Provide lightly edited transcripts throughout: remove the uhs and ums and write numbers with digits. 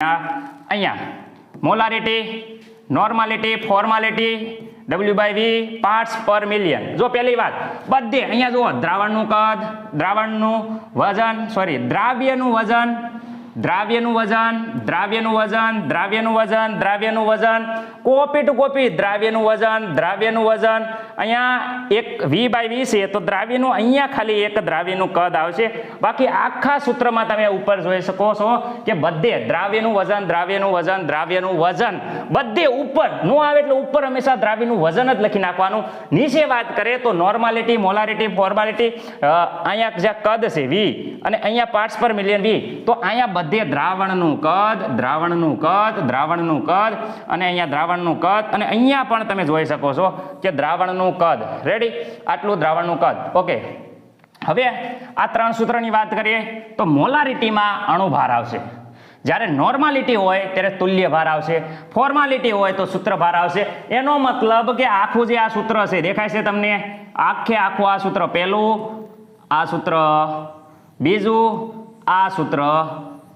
અહીંયા molarity, normality, formality, W/V parts પર million. જો પહેલી વાત બધે અહીંયા જુઓ દ્રાવણનું કદ, દ્રાવણનું વજન, દ્રાવ્યનું વજન, દ્રાવ્યનું વજન, દ્રાવ્યનું વજન, દ્રાવ્યનું વજન, દ્રાવ્યનું વજન, કોપી ટુ કોપી દ્રાવ્યનું વજન, દ્રાવ્યનું વજન. અહીંયા એક V/V છે તો દ્રાવ્યનું અહીંયા ખાલી એક દ્રાવ્યનું કદ આવશે. બાકી આખા સૂત્રમાં તમે ઉપર જોઈ શકો છો કે બધે દ્રાવ્યનું વજન, દ્રાવ્યનું વજન, દ્રાવ્યનું વજન બધે ઉપર નો આવે એટલે ઉપર હંમેશા દ્રાવ્યનું વજન જ લખી નાખવાનું. નીચે વાત કરીએ તો નોર્માલિટી, મોલારિટી, ફોર્માલિટી, અહીંયા જે કદ છે V અને અહીંયા પાર્ટ્સ પર મિલિયન V, તો અહીંયા બધે દ્રાવણનું કદ, દ્રાવણનું કદ, દ્રાવણનું કદ અને અહીંયા દ્રાવણનું કદ અને અહીંયા પણ તમે જોઈ શકો છો કે દ્રાવણનું કદ. રેડી? આટલું દ્રાવણનું કદ. ઓકે, હવે આ ત્રણ સૂત્રની વાત કરીએ તો મોલારિટીમાં અણુભાર આવશે, જ્યારે નોર્માલિટી હોય ત્યારે તુલ્ય ભાર આવશે, ફોર્માલિટી હોય તો સૂત્ર ભાર આવશે. એનો મતલબ કે આખું જે આ સૂત્ર છે દેખાય છે તમને, આખું આ સૂત્ર પહેલું, આ સૂત્ર બીજું, આ સૂત્ર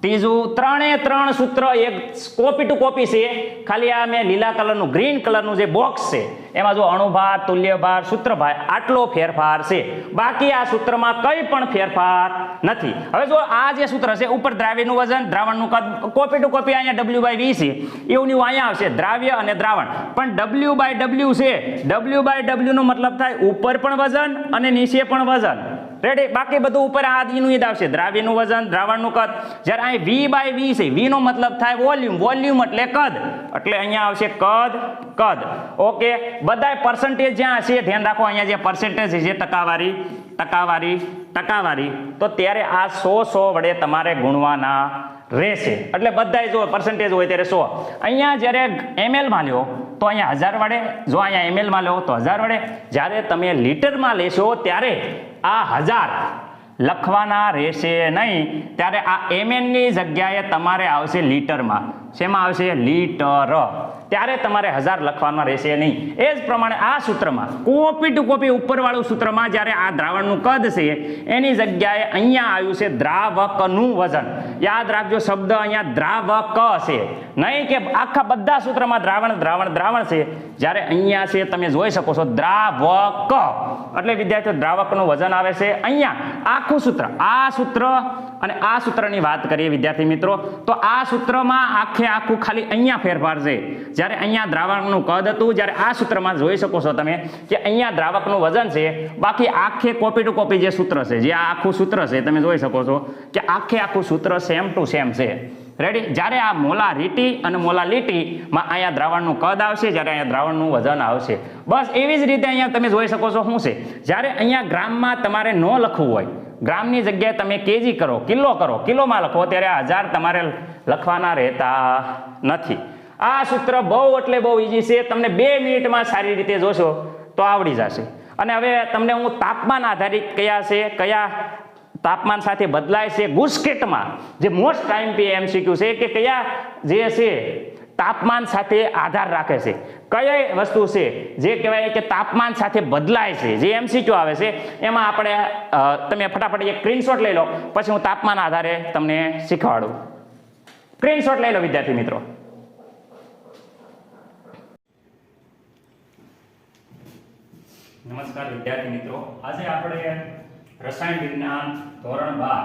ત્રીજું, ત્રણે ત્રણ સૂત્ર એક કોપી ટુ કોપી છે. ખાલી આ મેં લીલા કલરનું, ગ્રીન કલરનું જે બોક્સ છે એમાં જો અણુભાર, તુલ્યભાર, સૂત્રભાર આટલો ફેરફાર છે. બાકી આ સૂત્રમાં કંઈ પણ ફેરફાર નથી. હવે જો આ જે સૂત્ર છે ઉપર દ્રાવ્યનું વજન, દ્રાવણનું કદ, કોપી ટુ કોપી અહીંયા W/V છે એવું ને અહીંયા આવશે દ્રાવ્ય અને દ્રાવણ. પણ W/W છે, W/W નો મતલબ થાય ઉપર પણ વજન અને નીચે પણ વજન. રેડી? બાકી બધું ઉપર આ ઈનું ઈદ આવશે, દ્રાવ્યનું વજન, દ્રાવણનું કદ. જ્યારે અહીં V/V છે, V નો મતલબ થાય વોલ્યુમ, વોલ્યુમ એટલે કદ, એટલે અહીંયા આવશે કદ, કદ. ઓકે, બધાય પર્સન્ટેજ જ્યાં છે ધ્યાન રાખો, અહીંયા જે પર્સન્ટેજ છે ટકાવારી, ટકાવારી, ટકાવારી, તો ત્યારે આ 100 વડે તમારે ગુણવાના રહેશે. એટલે બધાય જો પર્સન્ટેજ હોય ત્યારે 100. અહીંયા જ્યારે ml માં લ્યો તો અહીંયા 1000 વડે, જો અહીંયા ml માં લ્યો તો 1000 વડે. જ્યારે તમે લીટરમાં લેશો ત્યારે આ 1000 લખવાના રહેશે નહીં, ત્યારે આ ml ની જગ્યાએ તમારે આવશે લીટરમાં. શેમાં આવશે? લીટર. ત્યારે તમારે 1000 લખવાના રહેશે નહીં. એ જ પ્રમાણે આ સૂત્રમાં કોપી ટુ કોપી ઉપરવાળું સૂત્રમાં જ્યારે આ દ્રાવણનું કદ છે એની જગ્યાએ અહીંયા આવ્યું છે દ્રાવકનું વજન. યાદ રાખજો શબ્દ અહીંયા દ્રાવક છે, નહીં કે આખા બધા સૂત્રમાં દ્રાવણ, દ્રાવણ, દ્રાવણ છે. જ્યારે અહીંયા છે તમે જોઈ શકો છો દ્રાવક, એટલે વિદ્યાર્થીઓ દ્રાવકનું વજન આવે છે અહીંયા. આખું સૂત્ર, આ સૂત્ર અને આ સૂત્રની વાત કરીએ વિદ્યાર્થી મિત્રો, તો આ સૂત્રમાં આખું ખાલી અહીંયા ફેરફાર છે. જ્યારે અહીંયા દ્રાવકનું કદ હતું, જ્યારે આ સૂત્રમાં જોઈ શકો છો તમે કે અહીંયા દ્રાવકનું વજન છે. બાકી આખે કોપી ટુ કોપી જે સૂત્ર છે, જે આ આખું સૂત્ર છે તમે જોઈ શકો છો કે આખું સૂત્ર સેમ ટુ સેમ છે. રેડી? જ્યારે આ મોલારિટી અને મોલાલિટીમાં અહીંયા દ્રાવણનું કદ આવશે, જ્યારે અહીંયા દ્રાવણનું વજન આવશે. બસ એવી જ રીતે અહીંયા તમે જોઈ શકો છો શું છે, જ્યારે અહીંયા ગ્રામમાં તમારે ન લખવું હોય, ગ્રામની જગ્યાએ તમે કેજી કરો, કિલો કરો, કિલોમાં લખો, ત્યારે 1000 તમારે લખવાના રહેતા નથી. આ સૂત્ર બહુ એટલે બહુ ઈઝી છે, તમને 2 મિનિટમાં સારી રીતે જોશો તો આવડી જશે. અને હવે તમને હું તાપમાન આધારિત કયા છે, કયા તાપમાન સાથે બદલાય છે ગુસ્કેટમાં, જે મોસ્ટ MCQ છે કે કયા જે છે તાપમાન સાથે આધાર રાખે છે, કઈ વસ્તુ છે જે કહેવાય કે તાપમાન સાથે બદલાય છે, જે MCQ આવે છે એમાં આપણે તમે ફટાફટ એક સ્ક્રીનશોટ લઈ લો, પછી હું તાપમાન આધારે તમને શીખવાડું. સ્ક્રીનશોટ લઈ લો વિદ્યાર્થી મિત્રો. નમસ્કાર વિદ્યાર્થી મિત્રો, આજે આપણે રસાયણ વિજ્ઞાન ધોરણ 12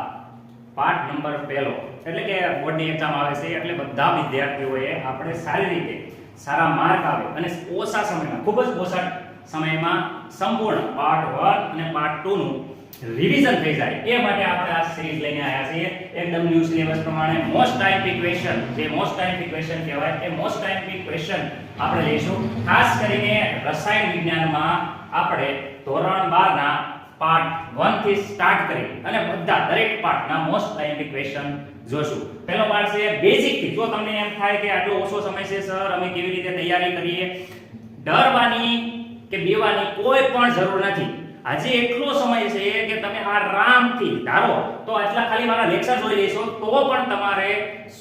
પાઠ નંબર 1 એટલે કે બોર્ડની એક્ઝામ આવે છે, એટલે બધા વિદ્યાર્થીઓએ આપણે સારી રીતે સારા માર્ક આવે અને ઓછા સમયમાં, ખૂબ જ ઓછા સમયમાં સંપૂર્ણ પાર્ટ 1 અને પાર્ટ 2 નું રિવિઝન થઈ જાય એ માટે આપણે આ સિરીઝ લઈને આવ્યા છીએ. એકદમ ન્યૂ સિલેબસ પ્રમાણે મોસ્ટ ટાઈપિક ક્વેશ્ચન, જે મોસ્ટ ટાઈપિક ક્વેશ્ચન કહેવાય એ મોસ્ટ ટાઈપિક ક્વેશ્ચન આપણે લઈશું. ખાસ કરીને રસાયણ વિજ્ઞાનમાં આપણે ધોરણ 12 ના પાર્ટ 1 થી સ્ટાર્ટ કરી અને બધા દરેક પાર્ટના મોસ્ટ ટાઈપિક ક્વેશ્ચન જોશું. પહેલો પાર્ટ છે બેઝિક થી. જો તમને એમ થાય કે આટલો ઓછો સમય છે સર, અમે કેવી રીતે તૈયારી કરીએ, ડરવાની કે બીવાની કોઈ પણ જરૂર નથી. આજે એટલો સમય છે કે તમે આરામથી ધારો તો આટલા ખાલી મારા લેક્ચર જોઈ લેશો તો પણ તમારે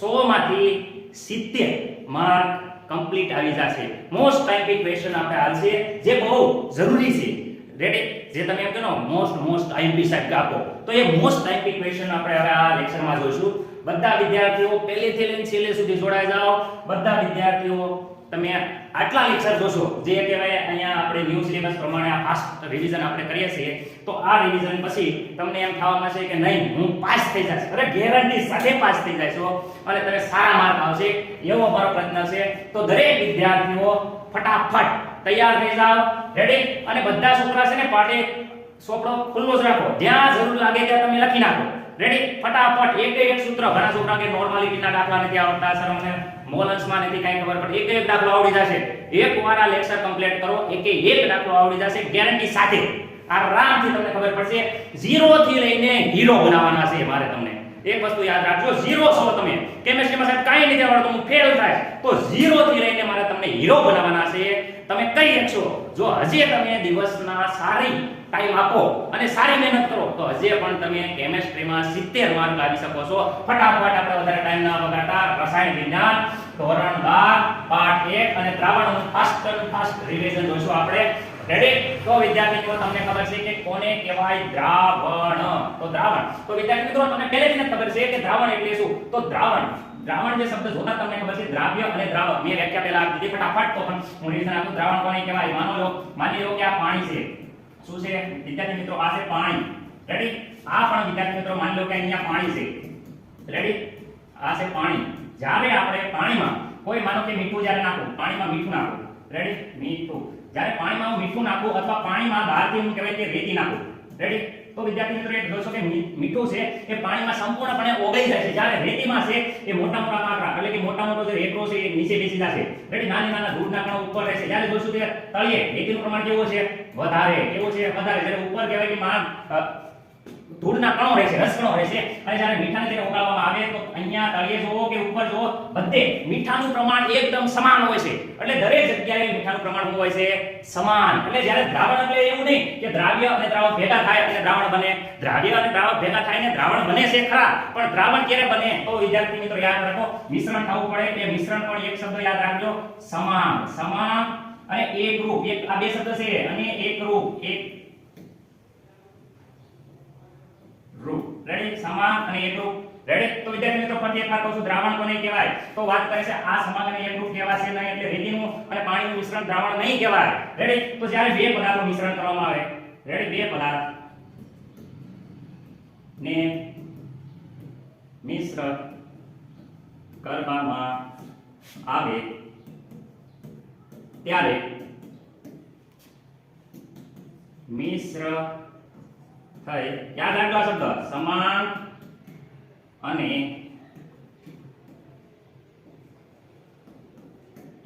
100 માંથી 70 માર્ક કમ્પ્લીટ આવી જશે. મોસ્ટ ટાઈપિક ક્વેશ્ચન આપણે હાલ છે જે બહુ જરૂરી છે. રેડી? જે તમે એમ કહો મોસ્ટ IMP સાહેબ આપો, તો એ મોસ્ટ ટાઈપિક ક્વેશ્ચન આપણે હવે આ લેક્ચરમાં જોઈશું. બધા વિદ્યાર્થીઓ પહેલેથી લઈને છેલ્લે સુધી જોડાઈ જાઓ. બધા વિદ્યાર્થીઓ તમે આટલા લેક્ચર જોશો જે કહેવાય અહીંયા આપણે ન્યૂ સિલેબસ પ્રમાણે આ ફાસ્ટ રિવિઝન આપણે કરીએ છીએ, તો આ રિવિઝન પછી તમને એમ થવામાં છે કે નહીં હું પાસ થઈ જઈશ. અરે ગેરંટી સાથે પાસ થઈ જશો અને તમે સારા માર્ક આવશે એવો મારો પ્રયત્ન છે. તો દરેક વિદ્યાર્થીઓ ફટાફટ તૈયાર થઈ જાઓ. રેડી? અને બધા છોકરા છે ને પાટે સોપડો ખુલ્લો જ રાખો, જ્યાં જરૂર લાગે ત્યાં તમે લખી નાખો. રેડી? ફટાફટ એક સૂત્ર. ઘણા છોકરા કે નોર્માલિટીના દાખલા નથી આવડતા સર, મને મોલન્સમાં નથી કાઈ ખબર, પણ એક દાખલો આવડી જશે. એકવાર આ લેક્ચર કમ્પ્લીટ કરો, એક દાખલો આવડી જશે ગેરંટી સાથે. આરામથી તમને ખબર પડશે. 0 થી લઈને હીરો બનાવવાના છે મારે તમને. એક વસ્તુ યાદ રાખજો, 0 છો તમે કેમિસ્ટ્રીમાં સાહેબ કાઈ નથી આવડતું હું ફેલ થાય, તો 0 થી લઈને મારે તમને હીરો બનાવવાના છે. તમે કઈ શકશો જો હજી તમે દિવસના સારી ટાઈમ આપો અને સારી મહેનત કરો તો હજી પણ તમે કેમિસ્ટ્રીમાં 70 માર્ક લાવી શકો છો. ફટાફટ આપણે વધારે ટાઈમ ના બગાડતા રસાયણ વિજ્ઞાન ધોરણ 12 પાઠ 1 અને દ્રાવણનું ફાસ્ટ રિવિઝન જોઈશું આપણે. રેડી? તો વિદ્યાર્થી મિત્રો તમને ખબર છે કે કોને કહેવાય દ્રાવણ? તો દ્રાવણ, તો વિદ્યાર્થી મિત્રો તમને પહેલેથી જ ખબર છે કે દ્રાવણ એટલે શું? તો દ્રાવણ જે શબ્દ જોતા તમને ખબર છે દ્રાવ્ય અને દ્રાવક. મેં વ્યાખ્યા પહેલા આપી દીધી ફટાફટ, તો પણ હું રિવિઝન આપું. દ્રાવણ કોને કહેવાય? માની લો કે આ પાણી છે. શું છે વિદ્યાર્થી મિત્રો? આ છે પાણી. રેડી? આ પણ વિદ્યાર્થી મિત્રો માની લો કે અહીંયા પાણી છે. રેડી? આ છે પાણી. જ્યારે આપણે પાણીમાં કોઈ માનો કે મીઠું જ્યારે નાખો, પાણીમાં મીઠું નાખો. રેડી? મીઠું જ્યારે પાણીમાં હું મીઠું નાખું અથવા પાણીમાં બહારથી હું કહેવાય કે રેતી નાખું. રેડી? તો વિદ્યાર્થી મિત્રો એક જોશો કે મીઠું છે એ પાણીમાં સંપૂર્ણપણે ઓગળી જાય છે. જ્યારે રેતીમાં છે એ મોટા કાંકરા એટલે કે મોટો જે રેતરો છે એ નીચે બેસી જશે. રેડી? નાના ધૂળના કણો ઉપર રહેશે. જ્યારે જોશું કે તળિયે રેતીનું પ્રમાણ કેવું છે? વધારે. કેવું છે? વધારે. જ્યારે ઉપર કહેવાય કે ધૂળના કણો રહેશે, રસકણો રહેશે. અને જ્યારે મીઠાને તેને ઓગાળવામાં આવે તો અહીંયા તળિયે જોવો કે ઉપર જોવો બધે મીઠાનું પ્રમાણ એકદમ સમાન હોય છે. એટલે દરેક જગ્યાએ મીઠાનું પ્રમાણ શું હોય છે? સમાન. એટલે જ્યારે દ્રાવણ એટલે એવું નહીં કે દ્રાવ્ય અને દ્રાવક ભેગા થાય અને દ્રાવણ બને. દ્રાવ્ય અને દ્રાવક ભેગા થાય ને દ્રાવણ બને છે ખરા, પણ દ્રાવણ ક્યારે બને? તો વિદ્યાર્થી મિત્રો યાદ રાખો, મિશ્રણ થવું પડે. એ મિશ્રણ પણ એક શબ્દ યાદ રાખજો, સમાન. સમાન અને એકરૂપ. એક આ બે શબ્દ છે. અને એકરૂપ. રેડી? સમાન અને એકરૂપ. રેડી? તો વિદ્યાર્થી મિત્રો ફરી એકવાર કહું છું, દ્રાવણ કોને કહેવાય? તો વાત કરે છે આ સમાન અને એકરૂપ કહેવાશે નહીં. એટલે રેતીનું અને પાણીનું મિશ્રણ દ્રાવણ નહીં કહેવાય. રેડી? તો જ્યારે બે પદાર્થનું મિશ્રણ કરવામાં આવે, રેડી, બે પદાર્થ ને મિશ્ર કરવામાં આવે ત્યારે મિશ્ર થઈ, યાદ રાખજો આ શબ્દ, સમાન અને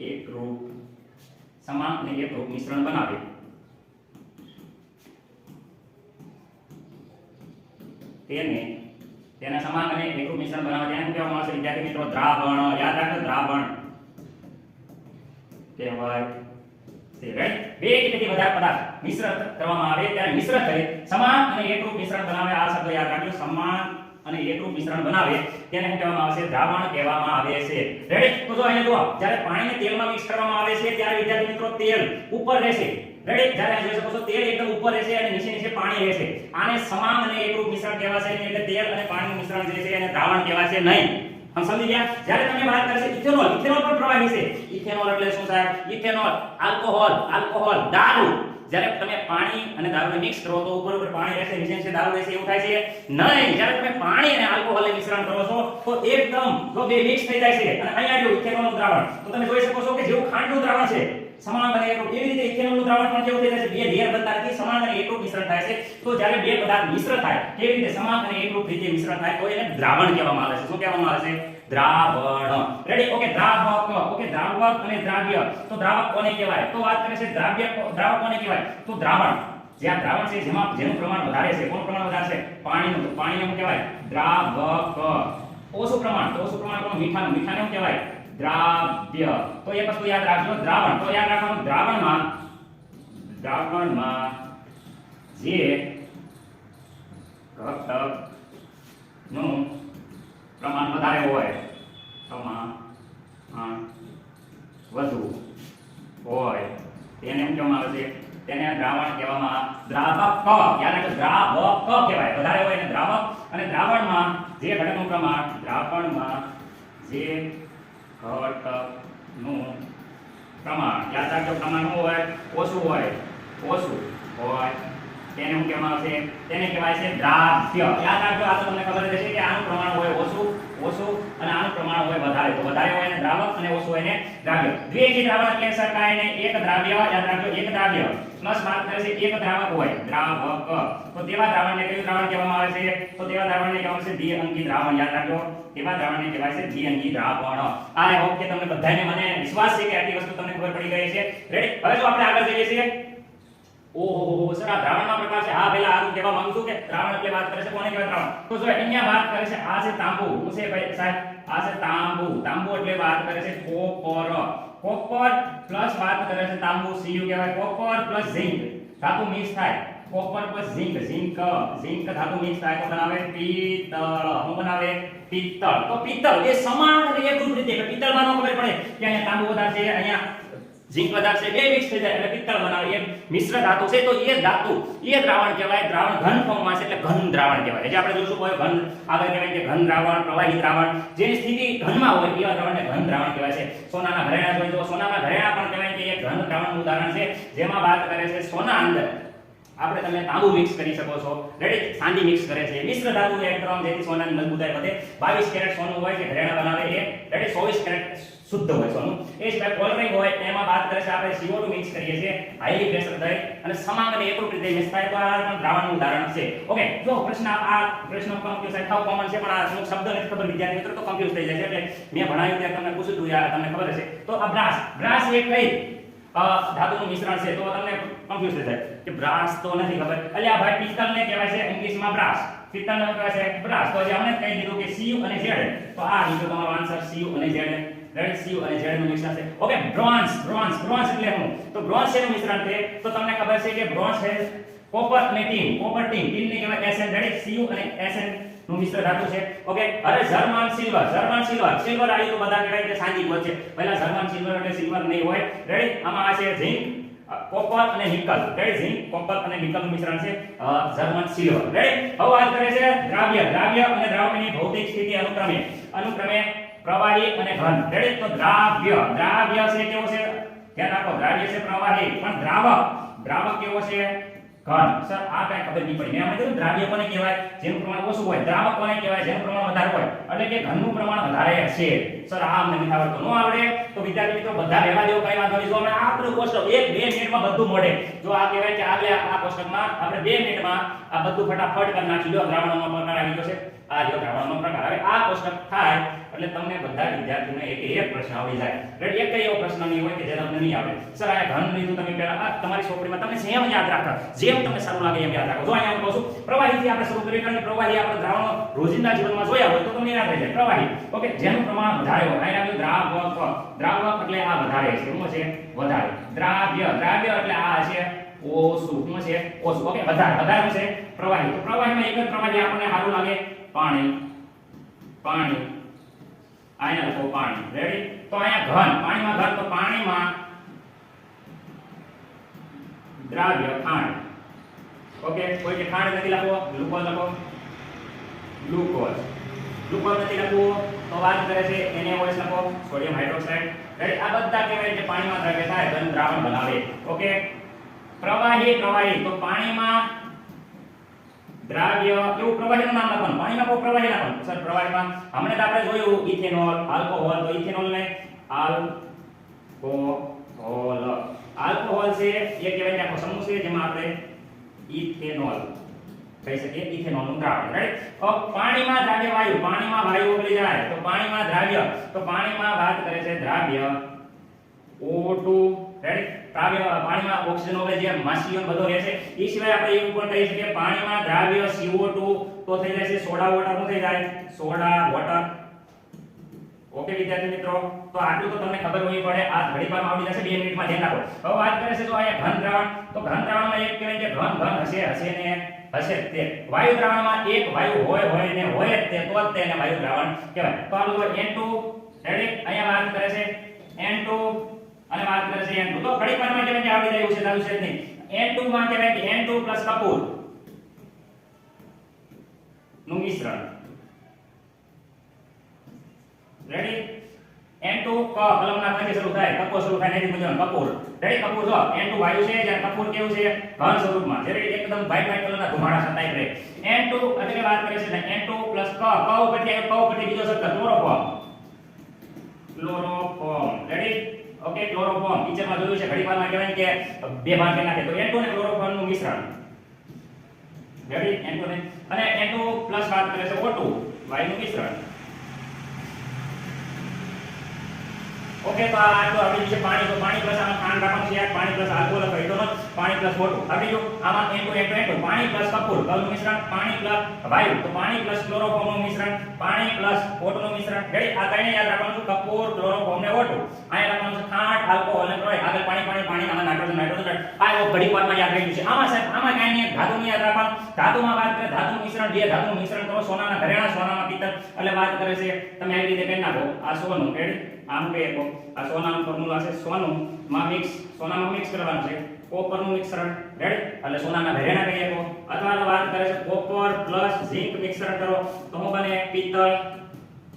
એકરૂપ. સમાન અને એકરૂપ મિશ્રણ બનાવે. તેને સમાન અને એકરૂપ મિશ્રણ બનાવે તેને શું કહેવામાં આવશે વિદ્યાર્થી મિત્રો? દ્રાવણ. યાદ રાખજો, દ્રાવણ કહેવાય છે. રાઈટ? બે કે તેથી વધારે પદાર્થ મિશ્ર કરવામાં આવે ત્યારે મિશ્ર થઈ સમાન અને એકરૂપ મિશ્રણ બનાવે. આ શબ્દ યાદ રાખજો, સમાન અને એકરૂપ મિશ્રણ બનાવે તેને શું કહેવામાં આવે છે? દ્રાવણ કહેવામાં આવે છે. રેડી? તો જો અહીંયા જુઓ, જ્યારે પાણીને તેલમાં મિક્સ કરવામાં આવે છે ત્યારે વિદ્યાર્થી મિત્રો તેલ ઉપર રહેશે. રેડી? જ્યારે જોઈ શકો છો તેલ એકદમ ઉપર રહેશે અને નીચે પાણી રહેશે. આને સમાન અને એકરૂપ મિશ્રણ કહેવાશે નહીં. એટલે તેલ અને પાણીનું મિશ્રણ જે છે એને દ્રાવણ કહેવાશે નહીં. સમજી ગયા? જ્યારે તમે વાત કરશે ઇથેનોલ પણ પ્રવાહી છે. ઇથેનોલ એટલે શું સાહેબ? ઇથેનોલ આલ્કોહોલ દારૂ. જ્યારે તમે પાણી અને દારૂને મિક્સ કરો તો ઉપર પાણી રહેશે, નીચે દારૂ રહેશે, એવું થાય છે નહીં. જ્યારે તમે પાણી અને આલ્કોહોલને મિશ્રણ કરો છો તો એકદમ જો બે મિક્સ થઈ જાય છે. અને અહીંયા જો ઇથેનોલનું દ્રાવણ તો તમે જોઈ શકો છો કે જેવું ખાંડનું દ્રાવણ છે સમાન અને એકરૂપ, એવી રીતે ઇથેનોલનું દ્રાવણ પણ કેવું થઈ જાય છે? બે લેયર બનતા નથી, સમાન અને એકરૂપ મિશ્રણ થાય છે. તો જ્યારે બે પદાર્થ મિશ્ર થાય કેવી રીતે સમાન અને એકરૂપ રીતે મિશ્રણ થાય તો એને દ્રાવણ કહેવામાં આવે છે. શું કહેવામાં આવે છે? દ્રાવણ. રેડી? ઓકે, દ્રાવક. ઓકે, દ્રાવક અને દ્રાવ્ય. તો દ્રાવક કોને કહેવાય? તો વાત કરે છે દ્રાવક કોને કહેવાય? તો દ્રાવણ, જ્યાં દ્રાવણ છે જેનું પ્રમાણ વધારે છે. કોનું પ્રમાણ વધારે છે? પાણીનું. તો પાણીને શું કહેવાય? દ્રાવક. ઓછું પ્રમાણ કોનું? મીઠાનું. મીઠાને શું કહેવાય? દ્રાવ્ય. તો એક વસ્તુ યાદ રાખજો, દ્રાવણ. તો યાદ રાખવાનું દ્રાવણમાં જે ઘટકનું પ્રમાણ વધારે હોય, વધુ હોય તેને શું કહેવામાં આવે છે? તેને દ્રાવણ કહેવામાં. દ્રાવક. યાદ રાખજો, દ્રાવક કહેવાય. વધારે હોય એને દ્રાવક અને દ્રાવણમાં જે ઘટકનું પ્રમાણ દ્રાવણમાં જે ઘટકનું પ્રમાણ યાદ રાખજો પ્રમાણ શું હોય ઓછું હોય તેને શું કહેવામાં આવશે તેને કહેવાય છે દ્રાવ્ય યાદ રાખજો આ તો તમને ખબર જ હશે કે આનું પ્રમાણ હોય ઓછું અને આનું પ્રમાણ હોય વધારે તો વધારે હોય એને દ્રાવક અને ઓછું હોય એને દ્રાવ્ય દ્વિએકી દ્રાવણ એટલે સર કાંઈ નહીં એક દ્રાવ્ય યાદ રાખજો એક દ્રાવ્ય પ્લસ વાત કરે છે એક દ્રાવક હોય દ્રાવક તો તેવા દ્રાવણને કયું દ્રાવણ કહેવામાં આવે છે તો તેવા દ્રાવણને કહેવામાં છે દ્વિઅંકી દ્રાવણ યાદ રાખજો તેવા દ્રાવણને કહેવાય છે દ્વિઅંકી દ્રાવણ આ હોપ કે તમને બધાને મને વિશ્વાસ છે કે આટલી વસ્તુ તમને ખબર પડી ગઈ છે રેડી હવે જો આપણે આગળ જઈએ છીએ ઓહો સર આ દ્રાવણના પ્રકાર છે હા પહેલા આનું કહેવા માંગુ છું કે દ્રાવણ એટલે વાત કરે છે કોને કહેવાય દ્રાવણ તો જો અહીંયા વાત કરે છે આ છે તાંબુ હું છે ભાઈ સાહેબ આ છે તાંબુ એટલે વાત કરે છે કોપર પ્લસ વાત કરે છે તાંબુ Cu કહેવાય કોપર પ્લસ ઝિંક ધાતુ મિક્સ થાય કોપર પ્લસ ઝિંક ધાતુ મિક્સ થાય તો બનાવે પિત્તળ હું બનાવે પિત્તળ તો પિત્તળ એ સમાન અને એકરૂપ રીતે પિત્તળમાં નો ખબર પડે કે અહીંયા તાંબુ વધારે છે અહીંયા ઝિંક વધારે છે બે મિક્સ થઈ જાય એટલે પિત્તળ બનાવે એ મિશ્ર ધાતુ છે તો એ દ્રાવણ કહેવાય દ્રાવણ ઘન ફોર્મમાં છે એટલે ઘન દ્રાવણ કહેવાય જે આપણે જોશું કોઈ ઘન આગળ કહેવાય કે ઘન દ્રાવણ પ્રવાહી દ્રાવણ જેની સ્થિતિ ઘનમાં હોય એવા દ્રાવણને ઘન દ્રાવણ કહેવાય છે સોનાના ઘરેણા જોઈ તો સોનાના ઘરેણા પણ કહેવાય કે એક ઘન દ્રાવણનું ઉદાહરણ છે જેમાં વાત કરે છે સોના અંદર આપણે તમે તાંબુ મિક્સ કરી શકો છો રેડી ચાંદી મિક્સ કરે છે મિશ્ર ધાતુ એડ કરવાનું જેથી સોનાની મજબૂતાઈ વધે 22 કેરેટ સોનું હોય કે ઘરેણા બનાવે એ રેડી 24 કેરેટ શુદ્ધ હોય સોનું એ સિવાય કોલરિંગ હોય એમાં વાત કરે છે આપણે CO2 મિક્સ કરીએ છીએ હાઈલી પ્રેશર દઈ અને સમાંગ અને એકરૂપ રીતે મિક્સ થાય તો આ પણ દ્રાવણનું ઉદાહરણ છે ઓકે જો પ્રશ્ન કન્ફ્યુઝ થાય થાવ કોમન છે પણ આ અમુક શબ્દ નથી ખબર વિદ્યાર્થી મિત્રો તો કન્ફ્યુઝ થઈ જાય છે એટલે મેં ભણાવ્યું ત્યારે તમને પૂછ્યું હતું યાર તમને ખબર હશે તો આ બ્રાસ એ કઈ ધાતુનું મિશ્રણ છે તો તમને કન્ફ્યુઝ થઈ જાય કે બ્રાસ તો નથી ખબર એટલે આ ભાઈ પિત્તળને કહેવાય છે ઇંગ્લિશમાં બ્રાસ પિત્તળને કહેવાય છે બ્રાસ તો જે આપણે કહી દીધું કે Cu અને Z તો આ લીધો તમારો આન્સર Cu અને Z રેડી Cu અને Z નું મિશ્રણ છે ઓકે બ્રોન્ઝ એટલે શું તો બ્રોન્ઝ શેનું મિશ્રણ છે તો તમને ખબર છે કે બ્રોન્ઝ છે કોપર અને ટીનને કહેવાય Sn રેડી Cu અને Sn નું મિશ્ર ધાતુ છે ઓકે હવે જર્મન સિલ્વર આવી તો બધા કહેવાય કે ચાંદી હોય છે પહેલા જર્મન સિલ્વર એટલે સિલ્વર નહીં હોય રેડી આમાં આ છે ઝિંક કોપર અને નિકલ રેડી ઝિંક કોપર અને નિકલ નું મિશ્રણ છે જર્મન સિલ્વર રેડી હવે વાત કરે છે દ્રાવ્ય અને દ્રાવણની ભૌતિક સ્થિતિ અનુક્રમે પ્રવાહી અને ઘન રેડી તો દ્રાવ્ય છે કેવો છે ધ્યાન રાખો દ્રાવ્ય છે પ્રવાહી પણ દ્રાવક કેવો છે ઘન સર આ કઈ ખબર નહીં પડી મેં આમાં કીધું દ્રાવ્ય કોને કહેવાય જેનું પ્રમાણ ઓછું હોય દ્રાવક કોને કહેવાય જેનું પ્રમાણ વધારે હોય એટલે કે ઘનનું પ્રમાણ વધારે છે સર આ અમને નથી આવડતું ન આવડે તો વિદ્યાર્થી મિત્રો બધા રહેવા દેવો કઈ વાંધો નહીં જો અમે આ બધું કોષ્ટક 1-2 મિનિટમાં બધું મળે જો આ કહેવાય કે આ કોષ્ટકમાં આપણે 2 મિનિટમાં આ બધું ફટાફટ કરી નાખી લો દ્રાવણનો પ્રકાર આવી ગયો છે આ જો દ્રાવણનો પ્રકાર હવે આ કોષ્ટક થાય એટલે તમને બધા વિદ્યાર્થીઓને એક પ્રશ્ન આવડી જાય રેડી એક એવો પ્રશ્ન નહીં હોય કે જે તમને નહીં આવડે સર આ ઘન લીધું તમે પહેલા આ તમારી ચોપડીમાં તમને જેમ યાદ રાખો જેમ તમને સારું લાગે એમ યાદ રાખો જો અહીંયા હું કહું છું પ્રવાહીથી આપણે શરૂ કરીએ કારણ કે પ્રવાહી આપણે દ્રાવણો રોજિંદા જીવનમાં જોયા હોય તો તમને યાદ રહી જાય પ્રવાહી ઓકે જેનું પ્રમાણ વધારે હોય અહીંયા આવ્યું દ્રાવક એટલે આ વધારે છે શું છે વધારે દ્રાવ્ય એટલે આ છે ઓછું શું છે ઓછું ઓકે વધારે છે પ્રવાહી તો પ્રવાહીમાં એક જ પ્રવાહી આપણને સારું લાગે પાણી અહીંયા લખો પાણી રેડી તો અહીંયા ઘન પાણીમાં ઘન તો પાણીમાં દ્રાવ્ય ખાંડ ઓકે કોઈ કે ખાંડ નથી લખો ગ્લુકોઝ લખો ગ્લુકોઝ નથી લખવું તો વાત કરે છે NaOH લખો સોડિયમ હાઇડ્રોક્સાઇડ રેડી આ બધા કહેવાય કે પાણીમાં દ્રાવ્ય થાય ઘન દ્રાવણ બનાવે ઓકે પ્રવાહી તો પાણીમાં દ્રાવ્ય એવું પ્રવાહીનું નામ લખવાનું પાણીમાં કોઈ પ્રવાહી લખવાનું સર પ્રવાહીમાં હમણાં તો આપણે જોયું ઇથેનોલ આલ્કોહોલ તો ઇથેનોલને આલ્કોહોલ છે એ કહેવાય કે આખો સમૂહ છે જેમાં આપણે ઇથેનોલ કહી શકીએ ઇથેનોલનું દ્રાવણ રાઈટ પાણીમાં દ્રાવ્ય પાણીમાં વાયુ ઓગળી જાય તો પાણીમાં દ્રાવ્ય તો પાણીમાં વાત કરે છે દ્રાવ્ય O2 રાઈટ પાણીમાં ઓક્સિજન ઓગળે છે માછલીઓ બધો રહે છે એ સિવાય આપણે એવું પણ કહી શકીએ પાણીમાં દ્રાવ્ય CO2 તો થઈ જાય છે સોડા વોટર શું થઈ જાય સોડા વોટર ઓકે વિદ્યાર્થી મિત્રો તો આટલું તો તમને ખબર હોવી પડે આ ઘડીવારમાં આવડી જશે 2 મિનિટમાં ધ્યાન રાખો હવે વાત કરે છે તો અહીંયા ઘન દ્રાવણ તો ઘન દ્રાવણમાં એક કહેવાય કે ઘન હશે તે વાયુ દ્રાવણમાં એક વાયુ હોય ને હોય જ તે તો જ તેને વાયુ દ્રાવણ કહેવાય તો આ લોકો N2 રેડી અહીંયા વાત કરે છે N2 અને વાત કરે છે N2 તો ઘડીવારમાં કહેવાય કે આવડી જાય એવું છે તારું છે નહીં N2 માં કહેવાય કે N2 કપૂર નું મિશ્રણ. રેડી? N2 કલમના કઈ શરૂ થાય? કપૂર શરૂ થાય એની મુજબ કપૂર. રેડી? કપૂર જો N2 વાયુ છે જ્યારે કપૂર કેવું છે? ઘન સ્વરૂપમાં. જ્યારે એકદમ વ્હાઈટ કલરના ધુમાડા છતાય રહે. N2 એટલે વાત કરે છે ને N2 ક ઉપરથી આવ્યો, ક ઉપરથી બીજો શબ્દ chloroform. Chloroform. Ready? Okay, chloroform. ટીચરમાં જોયું છે ઘડીવારમાં કહેવાય કે બે ભાગ કરી નાખે તો N2 ને ક્લોરોફોર્મ નું મિશ્રણ. રેડી? N2 ને અને N2 પ્લસ વાત કરે છે O2 વાયુનું મિશ્રણ. ઓકે, તો આ તો આપણી વિશે પાણી, તો પાણી પ્લસ આમાં ખાંડ રાખવાનું છે, પાણી પ્લસ આલ્કોહોલ લખાય તો પાણી પ્લસ O2. આપણી જો આમાં N2 પાણી પ્લસ કપૂર કલનું મિશ્રણ, પાણી પ્લસ વાયુ તો પાણી પ્લસ ક્લોરોફોર્મ નું મિશ્રણ, પાણી પ્લસ O2 નું મિશ્રણ. રેડી? આ ત્રણે યાદ રાખવાનું છે, કપૂર, ક્લોરોફોર્મ ને O2. અહીંયા લખવાનું છે ખાંડ, આલ્કોહોલ અને ક્લોરાઇડ. આગળ પાણી આમાં નાઇટ્રોજન. આ ઘડી વારમાં યાદ રાખી છે. આમાં સાહેબ આમાં કાઈ નહીં, ધાતુનું યાદ રાખવાનું. ધાતુમાં વાત કરે ધાતુનું મિશ્રણ, જે ધાતુનું મિશ્રણ કરો સોનાના ઘરેણા, સોનામાં પિત્તળ એટલે વાત કરે છે તમે આવી રીતે કરી નાખો. આ સોનું. રેડી? આમ કહે તો આ સોનાનું ફોર્મ્યુલા છે, સોનામાં મિક્સ કરવાનું છે, કોપરનું મિશ્રણ. રેડી? એટલે સોનાના ઘરેણા કહીએ તો અથવા વાત કરે છે કોપર પ્લસ ઝિંક મિશ્રણ કરો તો શું બને? પિત્તળ.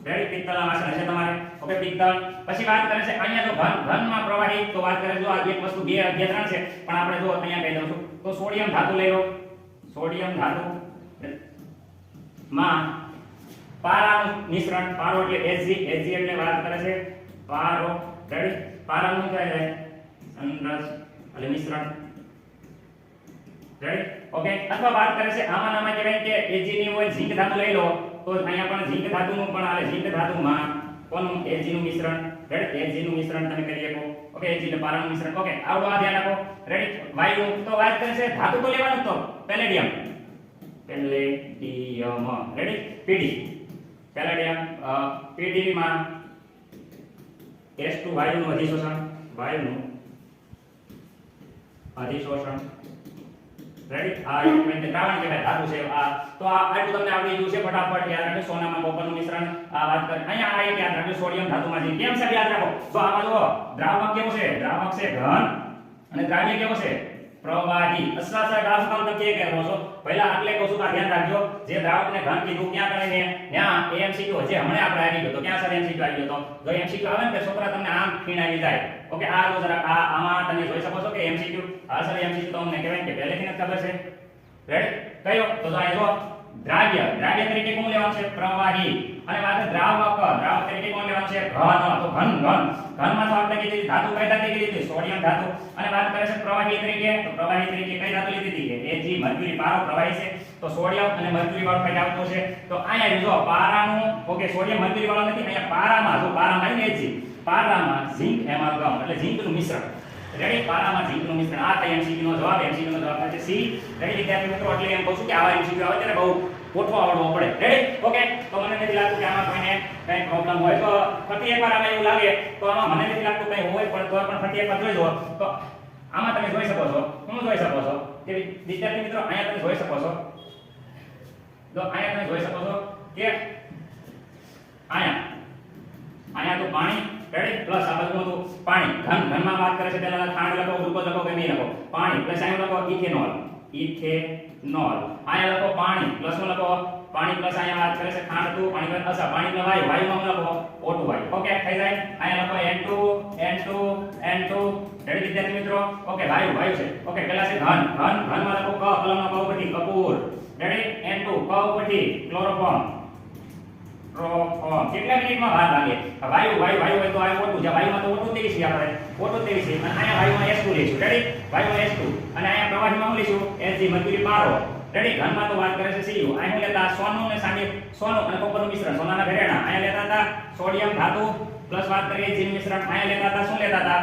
રેડી? પિત્તળના વાસણ છે તમારે. ઓકે, પિત્તળ. પછી વાત કરે છે અહીંયા જો ઘનમાં પ્રવાહી તો વાત કરે જો આ એક વસ્તુ બે ત્રણ છે પણ આપણે જો અહીંયા કહી દઉં છું તો સોડિયમ ધાતુ લઈ લો. સોડિયમ ધાતુ માં પારાનું મિશ્રણ. પારો એટલે Hg એટલે વાત કરે છે પારો. રેડી? પારાનું શું થાય? સંરસ એટલે મિશ્રણ. રેડી? ઓકે, અથવા વાત કરે છે આમાં કહેવાય કે Hg ની હોય ઝિંક ધાતુ લઈ લો તો અહીંયા પણ ઝિંક ધાતુનું પણ આવે. ઝિંક ધાતુમાં કોનું? Hg નું મિશ્રણ. રેડી? Hg નું મિશ્રણ તમે કરી શકો. ઓકે, Hg એટલે પારાનું મિશ્રણ. ઓકે, આવડો આ ધ્યાન રાખો. રેડી? વાયુ તો વાત કરે છે ધાતુ તો લેવાનું તો palladium. Ready? Pd palladium. Pd માં S2 વાયુનું અધિશોષણ. રેડી? આ એટલે દ્રાવણ કહેવાય, ધાતુ છે આ. તો આ આટલું તમને આવડી ગયું છે. ફટાફટ યાદ રાખજો. સોનામાં કોપરનું મિશ્રણ આ વાત કરે. અહીંયા આ એક યાદ રાખજો સોડિયમ ધાતુમાં છે. કેમ સાહેબ યાદ રાખો? તો આમાં જો દ્રાવક કેવું છે? દ્રાવક છે ઘન અને દ્રાવ્ય કેવો છે? પ્રવાહી. અસલા ગ્રાફ કામ તમે કે કરો છો પહેલા આટલે કહું છું કે ધ્યાન રાખજો. જે દ્રાવકને ઘન કીધું ક્યાં કરે ને ત્યાં AMCQ હજી હમણાં આપણે આવી ગયો તો ક્યાં સર MCQ આવી ગયો તો જો MCQ આવે ને તો છોકરા તમને આમ ખીણાવી જાય. ઓકે, આ જો જરા આમાં તમે જોઈ શકો છો કે MCQ આ સર MCQ તો અમને કહેવાય કે પહેલેથી જ ખબર છે. રેડી? કયો? તો અહીં જો દ્રાવ્ય તરીકે કોણ લેવાનું છે? પ્રવાહી. અને વાત દ્રાવક તરીકે કોણ લેવાનું છે? ઘન. તો ઘનમાં તો આપણે કીધી ધાતુ કઈ ધાતુ કીધી હતી? સોડિયમ ધાતુ. અને વાત કરે છે પ્રવાહી તરીકે તો પ્રવાહી તરીકે કઈ ધાતુ લીધી હતી? Ag mercury. પારો પ્રવાહી છે તો સોડિયમ અને મર્ક્યુરી વાળું કઈ આવતું છે તો અહીંયા જો પારાનું. ઓકે, સોડિયમ મર્ક્યુરી વાળો નથી. અહીંયા પારામાં જો પારામાં આવી Ag, પારામાં ઝિંક એમાલ્ગમ એટલે ઝિંકનું મિશ્રણ. રેડી? પારામાં ઝિંકનું મિશ્રણ. આ થાય MCQ નો જવાબ. MCQ નો જવાબ થાય છે C. રેડી વિદ્યાર્થી મિત્રો? એટલે એમ કહું છું કે આવા MCQ આવે ત્યારે બહુ ગોઠવા આવડવો પડે. રેડી? ઓકે, તો મને નથી લાગતું કે આમાં કોઈને કઈ પ્રોબ્લેમ હોય તો ફરી એકવાર આમાં એવું લાગે તો આમાં મને નથી લાગતું કઈ હોય પણ તો પણ ફરી એકવાર જોઈ લો તો આમાં તમે જોઈ શકો છો. શું જોઈ શકો છો? કે વિદ્યાર્થી મિત્રો અહીંયા તમે જોઈ શકો છો. તો અહીંયા તમે જોઈ શકો છો કે અહીંયા તો પાણી. રેડી? પ્લસ આ બધું તો પાણી. ઘનમાં વાત કરે છે પહેલા ખાંડ લખો, ગ્લુકોઝ લખો કે નહીં લખો. પાણી પ્લસ અહીંયા લખો ઇથેનોલ. અહીંયા લખો પાણી પ્લસ શું લખો? પાણી પ્લસ અહીંયા વાત કરે છે ખાંડ હતું, પાણી પ્લસ પાણી પ્લસ વાયુમાં લખો O2 વાયુ. ઓકે, થઈ જાય. અહીંયા લખો N2. રેડી વિદ્યાર્થી મિત્રો? ઓકે, વાયુ છે. ઓકે, પહેલા છે ઘનમાં લખો ક કલમનો ક ઉપરથી કપૂર. રેડી? N2 ક ઉપરથી ક્લોરોફોર્મ. કેટલા મિનિટમાં વાર લાગે? વાયુ હોય તો આ O2 છે. વાયુમાં તો O2 તેવી છે આપણે. O2 તેવી છે. અને અહીંયા વાયુમાં S2 લઈશું. રેડી? વાયુમાં S2 અને અહીંયા પ્રવાહીમાં શું લઈશું? Hg મર્ક્યુરી પારો. રેડી? ઘનમાં તો વાત કરે છે Cu. અહીંયા લેતા સોનું અને સોનું અને કોપરનું મિશ્રણ, સોનાના ઘરેણા. અહીંયા લેતા હતા સોડિયમ ધાતુ પ્લસ વાત કરીએ Hg નું મિશ્રણ. અહીંયા લેતા હતા શું લેતા હતા?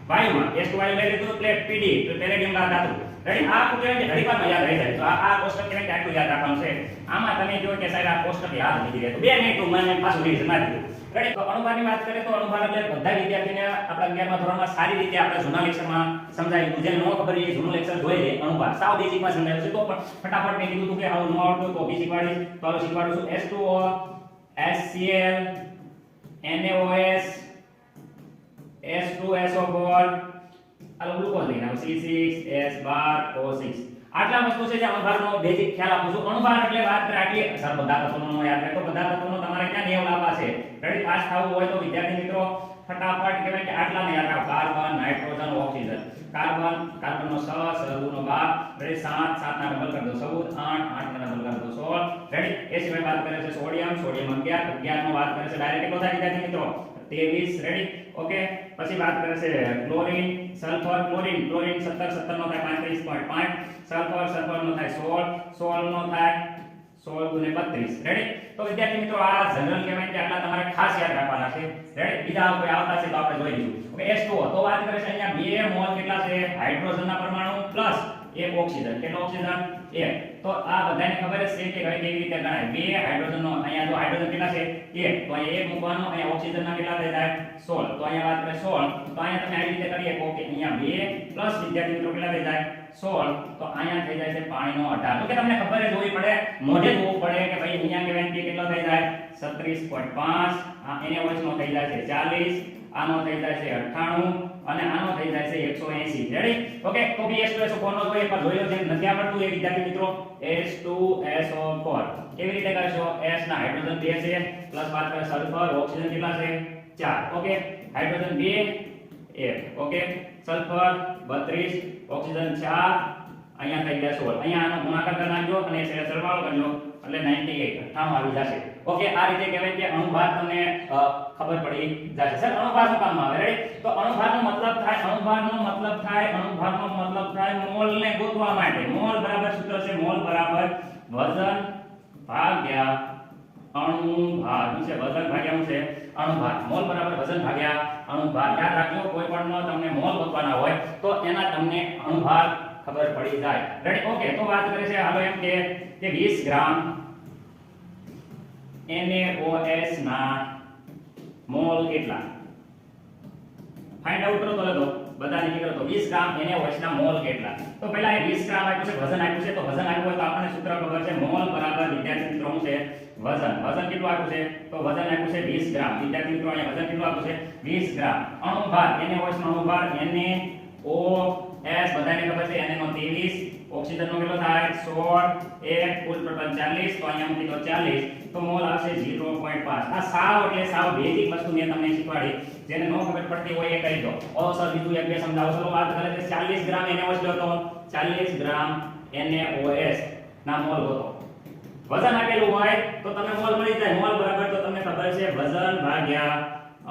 વાયુમાં S2 વાયુ લઈ લીધું પ્લેટ Pd પેલેડિયમ ધાતુ. રેડી? આ કહેવાય કે ઘડીવારમાં યાદ રહી જાય. તો આ કોષ્ટક કહેવાય કે આટલું યાદ રાખવાનું છે. આમાં તમે જો કે સાહેબ આ કોષ્ટક યાદ નથી રહેતું 2 મિનિટ મને પાછું રિવિઝન મારી દીધું. રેડી? તો અણુભારની વાત કરીએ તો અણુભાર એટલે બધા વિદ્યાર્થીને આપણા 11મા ધોરણમાં સારી રીતે આપણે જૂના લેક્ચરમાં સમજાવી દીધું. જેને ન ખબર એ જૂનું લેક્ચર જોઈ લે. અણુભાર સાવ બેઝિકમાં સમજાવ્યું છે તો પણ ફટાફટ મેં કીધું કે આવું ન આવડતું તો બી શીખવાડીશ. તો આવું શીખવાડું છું. H2O HCl NaOH S2SO4 આ ગ્લુકોઝ લઈને આવો C6H12O6. આટલા વસ્તુ છે જે અણુભારનો બેઝિક ખ્યાલ આપું છું. અણુભાર એટલે વાત કરે આટલી સર બધા તત્વોનો યાદ રાખો. બધા તત્વોનો તમારે ક્યાં નિયમ લાવવા છે. રેડી પાસ થવું હોય તો વિદ્યાર્થી મિત્રો ફટાફટ કહેવાય કે આટલાને યાદ રાખો. Carbon, nitrogen, oxygen. કાર્બનનો 6, સળગુનો 12, રેડી 7, 7 ના ડબલ કરી દો 14, 8, 8 ના ડબલ કરી દો 16. રેડી એ સિવાય વાત કરે છે સોડિયમ, સોડિયમ 11, 11 નો વાત કરે છે ડાયરેક્ટ કેટલો થાય વિદ્યાર્થી મિત્રો 23. Ready okay. પછી વાત કરે છે ક્લોરીન, સલ્ફર, ક્લોરીન 17, 17 નો થાય 35.5, સલ્ફર, સલ્ફર નો થાય 16, 16 નો થાય 16 ગુને 32. રેડી તો વિદ્યાર્થી મિત્રો આ જનરલ કહેવાય કે આટલા તમારે ખાસ યાદ રાખવાના છે. રેડી બીજા કોઈ આવતા છે તો આપણે જોઈ લઈશું. ઓકે H2O તો વાત કરે છે અહીંયા 2 મોલ કેટલા છે હાઇડ્રોજનના પરમાણુ પ્લસ 1 ઓક્સિજન. કેટલો ઓક્સિજન 1. તો આ બધાને ખબર જ છે કે કેવી રીતે ગણાય. 2 હાઇડ્રોજનનો અહીંયા જો હાઇડ્રોજન કેટલા છે 1 તો અહીંયા 1 મૂકવાનો. અહીંયા ઓક્સિજનના કેટલા થઈ જાય 16. તો અહીંયા વાત કરે 16 તો અહીંયા તમે આવી રીતે કરીએ કે અહીંયા 2 પ્લસ વિદ્યાર્થી મિત્રો કેટલા થઈ જાય 16 તો અહીંયા થઈ જાય છે પાણીનો 18. તો કે તમને ખબર જ હોવી પડે મોઢે જોવું પડે કે ભાઈ અહીંયા કેવાય કે કેટલો થઈ જાય 36.5. આ NaOH નો થઈ જાય છે 40, આનો થઈ જાય છે 98 અને આનો થઈ જાય છે 180. Ready okay. તો H2SO4 નો જોઈએ પણ જોયો છે નથી આવડતું એ વિદ્યાર્થી મિત્રો H2SO4 કેવી રીતે કરશો. S ના હાઇડ્રોજન 2 છે પ્લસ વાત કરે સલ્ફર, ઓક્સિજન કેટલા છે 4. Okay hydrogen 2 1 okay sulphur 32, oxygen 4, અહીંયા થઈ ગયા 16. અહીંયા આનો ગુણાકાર કરી નાખજો અને છેલ્લે સરવાળો કરજો એટલે 98 98 આવી જશે. ઓકે આ રીતે કહેવાય કે અણુભાર તમને ખબર પડી જશે. સર અણુભાર શું કામમાં આવે. રેડી તો અણુભારનો મતલબ થાય મોલ ને ગોતવા માટે. મોલ બરાબર સૂત્ર છે મોલ બરાબર વજન ભાગ્યા અણુભાર. શું છે વજન ભાગ્યા શું છે અણુભાર. મોલ બરાબર વજન ભાગ્યા અણુભાર. યાદ રાખજો કોઈ પણ નો તમને મોલ ગોતવાના હોય તો એના તમને અણુભાર ખબર પડી જાય. Ready okay. તો વાત કરે છે હાલો એમ કે 20 ગ્રામ NaOH ના મોલ કેટલા ફાઇન્ડ આઉટ કરો. તો લો બધાને નીકળો તો 20 ગ્રામ NaOH ના મોલ કેટલા. તો પહેલા એ 20 ગ્રામ આપ્યું છે વજન આપ્યું છે. તો વજન આપ્યું હોય તો આપણને સૂત્ર ખબર છે મોલ બરાબર વિદ્યાર્થી મિત્રો શું છે વજન. વજન કેટલું આપ્યું છે તો વજન આપ્યું છે 20 ગ્રામ. વિદ્યાર્થી મિત્રો અહીંયા વજન કેટલું આપ્યું છે 20 ગ્રામ. અણુભાર NaOH નો અણુભાર NaOH બધાને ખબર છે Na નો 23, ઓક્સિજન નો કેટલો થાય 16, 1 કુલ ટોટલ 40. તો અહીંયા મૂકી દો 40 તો મોલ આવશે 0.5. આ સાવ એટલે સાવ બેઝિક વસ્તુ મેં તમને શીખવાડી. જેને નો ખબર પડતી હોય એ કહી દો. ઓ સર બીજું એક બે સમજાવો. ચલો વાત કરે છે 40 ગ્રામ NaOH લો તો 40 ગ્રામ NaOH ના મોલ ગોતો. વજન આપેલું હોય તો તમને મોલ મળી જાય. મોલ બરાબર તો તમને ખબર છે વજન ભાગ્યા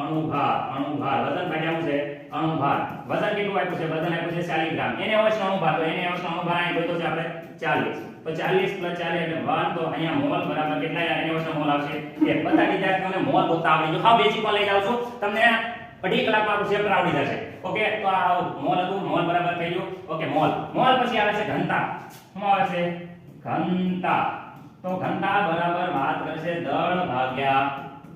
અણુભાર. અણુભાર વજન ભાગ્યા શું છે અણુભાર. વજન કેટલું આપ્યું છે વજન આપ્યું છે 40 ગ્રામ. NaOH નો અણુભાર તો NaOH નો અણુભાર અહીં ગોતો છે આપણે 40. તો 40 + 40 એટલે 1. તો અહીંયા મોલ બરાબર કેટલા NaOH નો મોલ આવશે 1. બધા વિદ્યાર્થીઓને મોલ ગોતતા આવડી ગયું. હા બેઝિક માં લઈ જાવ છું તમને અઢી કલાકમાં આપણું ચેપ્ટર આવડી જશે. ઓકે તો આ મોલ હતું. મોલ બરાબર થઈ ગયું. Okay mall. મોલ પછી આવે છે ઘનતા. શું આવે છે ઘનતા. તો ઘનતા બરાબર વાત કરશે દળ ભાગ્યા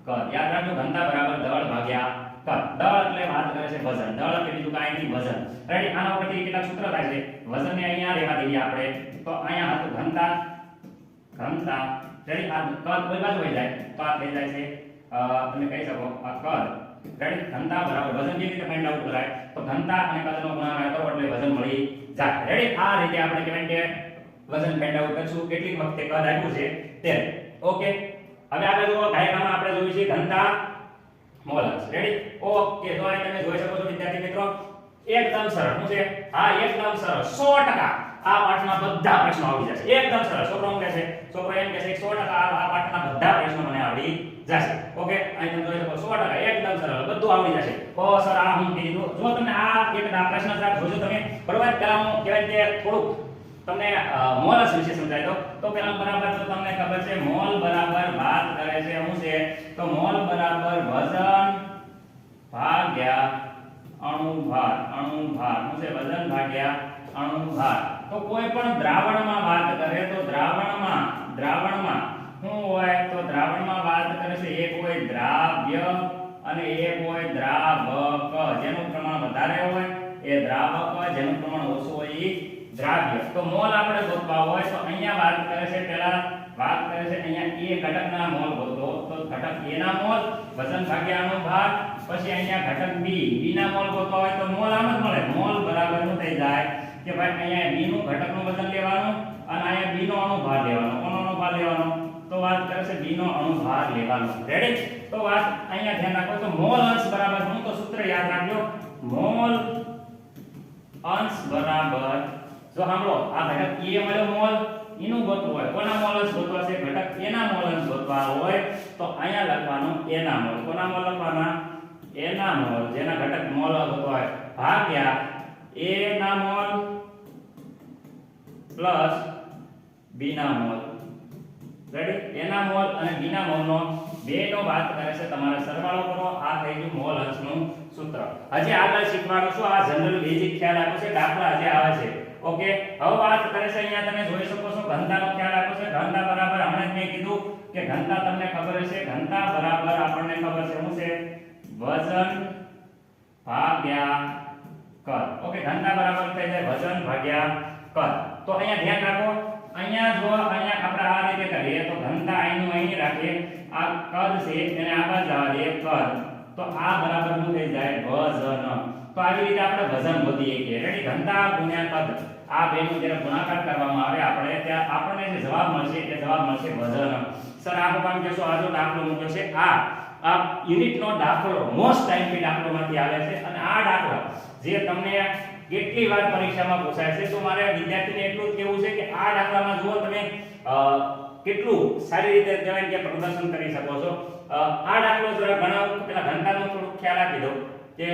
કદ. યાદ રાખજો ઘનતા બરાબર દળ ભાગ્યા કદ. દળ એટલે વાત કરે છે વજન. દળ એટલે બીજું કાંઈ નહીં વજન. રેડી આના ઉપરથી કેટલા સૂત્ર થાય છે. વજનને અહીંયા રહેવા દઈએ આપણે. તો અહીંયા હતું ઘનતા. ઘનતા રેડી આ કદ કોઈ બાજુ હોય જાય તો આ થઈ જાય છે તમે કહી શકો આ કદ. રેડી ઘનતા બરાબર વજન કેવી રીતે ફાઇન્ડ આઉટ કરાય. તો ઘનતા અને કદનો ગુણાકાર કરો એટલે વજન મળી જાય. રેડી આ રીતે આપણે કહેવાય કે વજન ફાઇન્ડ આઉટ કરશું. કેટલી વખતે કદ આપ્યું છે તે. ઓકે હવે આગળ જો ડાયાગ્રામમાં આપણે જોયું છે ઘનતા મોલસ. Ready okay. તો અહીં તમે જોઈ શકો છો વિદ્યાર્થી મિત્રો એકદમ સરળ. શું છે હા એકદમ સરળ 100% આ પાઠના બધા પ્રશ્નો આવડી જશે. એકદમ સરળ. છોકરો શું કહે છે છોકરો એમ કહે છે 100% આ પાઠના બધા પ્રશ્નો મને આવડી જશે. ઓકે અહીં તમે જોઈ શકો 100% એકદમ સરળ બધું આવડી જશે. ઓ સર આ હું કીધું જો તમને આ એક પ્રશ્ન જોજો તમે બરોબર. પહેલા હું કહેવાય કે થોડુંક તમને મોલસ વિશે સમજાવી દો. તો પેલા બરાબર તો તમને ખબર છે મોલ બરાબર વાત કરે છે શું છે તો મોલ બરાબર વજન ભાગ્યા અણુભાર. અણુભાર શું છે વજન ભાગ્યા અણુભાર. તો કોઈ પણ દ્રાવણમાં વાત કરે તો દ્રાવણમાં શું હોય તો દ્રાવણમાં વાત કરે છે એક હોય દ્રાવ્ય અને એક હોય દ્રાવક. જેનું પ્રમાણ વધારે હોય એ દ્રાવક હોય, જેનું પ્રમાણ ઓછું હોય એ દ્રાવ્ય. તો મોલ આપણે ગોતવા હોય તો અહીંયા વાત કરે છે પહેલા વાત કરે છે અહીંયા એ ઘટકના મોલ ગોતો. તો ઘટક A ના મોલ વજન ભાગ્યા અણુભાર. પછી અહીંયા ઘટક B ના મોલ ગોતવા હોય તો મોલ આમ જ મળે. મોલ બરાબર શું થઈ જાય કે ભાઈ અહીંયા b નું ઘટકનું વજન લેવાનું અને અહીંયા b નો અણુભાર લેવાનો. કોનો અણુભાર લેવાનો? તો વાત કરે છે b નો અણુભાર લેવાનો. રેડી? તો વાત અહીંયા ધ્યાન રાખો તો મોલ અંશ બરાબર હું તો સૂત્ર યાદ રાખજો. મોલ અંશ બરાબર જો સાંભળો આ ઘટક a મળ્યો મોલ એનું ગોતવું હોય કોના મોલ અંશ ગોતવા છે? ઘટક a ના મોલ અંશ ગોતવા હોય તો અહીંયા લખવાનું a ના મોલ. કોના મોલ લખવાના? a ના મોલ જેના ઘટક મોલ ગોતવા હોય ભાગ્યા a ના મોલ પ્લસ b ના મોલ. રેડી? a ના મોલ અને b ના મોલનો બેનો વાત કરે છે તમારે સરવાળો કરો. આ થઈ ગયું મોલ અંશનું સૂત્ર. હજી આગળ શીખવાનું શું? આ જનરલ બેઝિક ખ્યાલ આપો છે દાખલા આજે આવે છે. ઓકે, હવે વાત કરે છે અહીંયા તમે જોઈ શકો છો ઘનતાનો ખ્યાલ આપો છે. ઘનતા બરાબર હમણાં જ મેં કીધું કે ઘનતા તમને ખબર છે. ઘનતા બરાબર આપણને ખબર છે શું છે? વજન ભાગ્યા કદ. ઓકે, ઘનતા બરાબર થઈ જાય વજન ભાગ્યા કદ. તો અહીંયા ધ્યાન રાખો અહીંયા જો અહીંયા આપણે આ રીતે કરીએ તો ઘનતા અહીંનું અહીં રાખીએ. આ કદ છે એને આ બાજુ જવા દઈએ કદ. તો આ બરાબર શું થઈ જાય? વજન. તો આવી રીતે આપણે વજન શોધીએ કે રેડી? ઘનતા ગુણ્યા કદ આ બેનું જ્યારે ગુણાકાર કરવામાં આવે આપણે ત્યાં આપણને જે જવાબ મળશે એ જવાબ મળશે વજન. સર આ કામ કહેશો આ જો દાખલો મૂક્યો છે આ યુનિટનો દાખલો મોસ્ટ ટાઈમથી દાખલોમાંથી આવે છે અને આ દાખલો જે તમને કેટલી વાર પરીક્ષામાં પૂછાય છે તો મારે વિદ્યાર્થીને એટલું જ કહેવું છે કે આ દાખલામાં જુઓ તમે કેટલું સારી રીતે કહેવાય કે પ્રદર્શન કરી શકો છો. આ દાખલો જરા ગણાવો પેલા ઘનતાનો થોડું ખ્યાલ આપી દો કે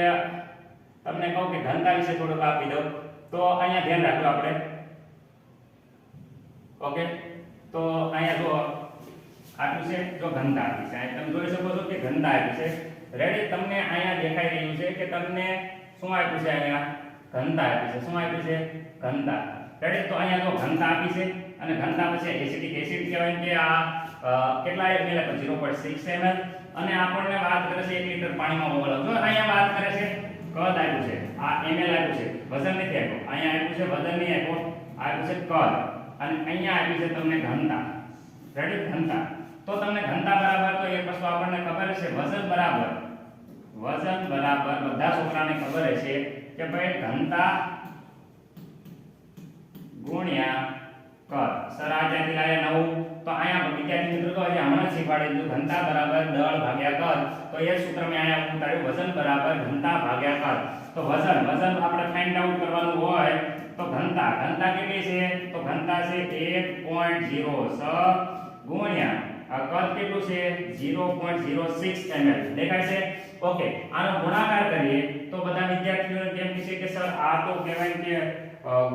તમને કહું કે ઘનતા વિશે થોડુંક આપી દો તો અહીંયા ધ્યાન રાખજો આપણે. ઓકે, તો અહીંયા જો આટલું છે જો ઘનતા આપી છે તમે જોઈ શકો છો કે ઘનતા આપી છે. રેડી? તમને અહીંયા દેખાઈ રહ્યું છે કે તમને શું આપ્યું છે? અહીંયા ઘનતા આપી છે. શું આપ્યું છે? ઘનતા. રેડી? તો અહીંયા જો ઘનતા આપી છે અને ઘનતા પછી એસિડિક એસિડ કહેવાય કે આ કેટલા ml આપે? 0.6 ml અને આપણને વાત કરે છે 1 લિટર પાણીમાં ઓગળો. જો અહીંયા વાત કરે છે કદ આપ્યું છે, આ ml આપ્યું છે, વજન નથી આપ્યું. અહીંયા આપ્યું છે વજન નહીં આપ્યું, આપ્યું છે કદ અને અહીંયા આપ્યું છે તમને ઘનતા. રેડી? ઘનતા. તો તમને ઘનતા બરાબર તો એક વસ્તુ આપણને ખબર છે વજન બરાબર બધા છોકરાને ખબર છે કે ભાઈ ઘનતા ગુણ્યા કદ. સર આ ક્યાંથી લાયા નવું? તો અહીંયા વિદ્યાર્થી મિત્રો તો હજી હમણાં જ શીખવાડી દીધું ઘનતા બરાબર દળ ભાગ્યા કદ. તો એ સૂત્ર મેં અહીંયા ઉતાર્યું વજન બરાબર ઘનતા ભાગ્યા કદ. તો વજન આપણે ફાઇન્ડ આઉટ કરવાનું હોય તો ઘનતા કેટલી છે? તો ઘનતા છે 1.06 ગુણ્યા આ કદ કેટલું છે? 0.06 ml. દેખાય છે? ઓકે, આનો ગુણાકાર કરીએ તો બધા વિદ્યાર્થીઓને કેમ કહે કે સર આ તો કહેવાય કે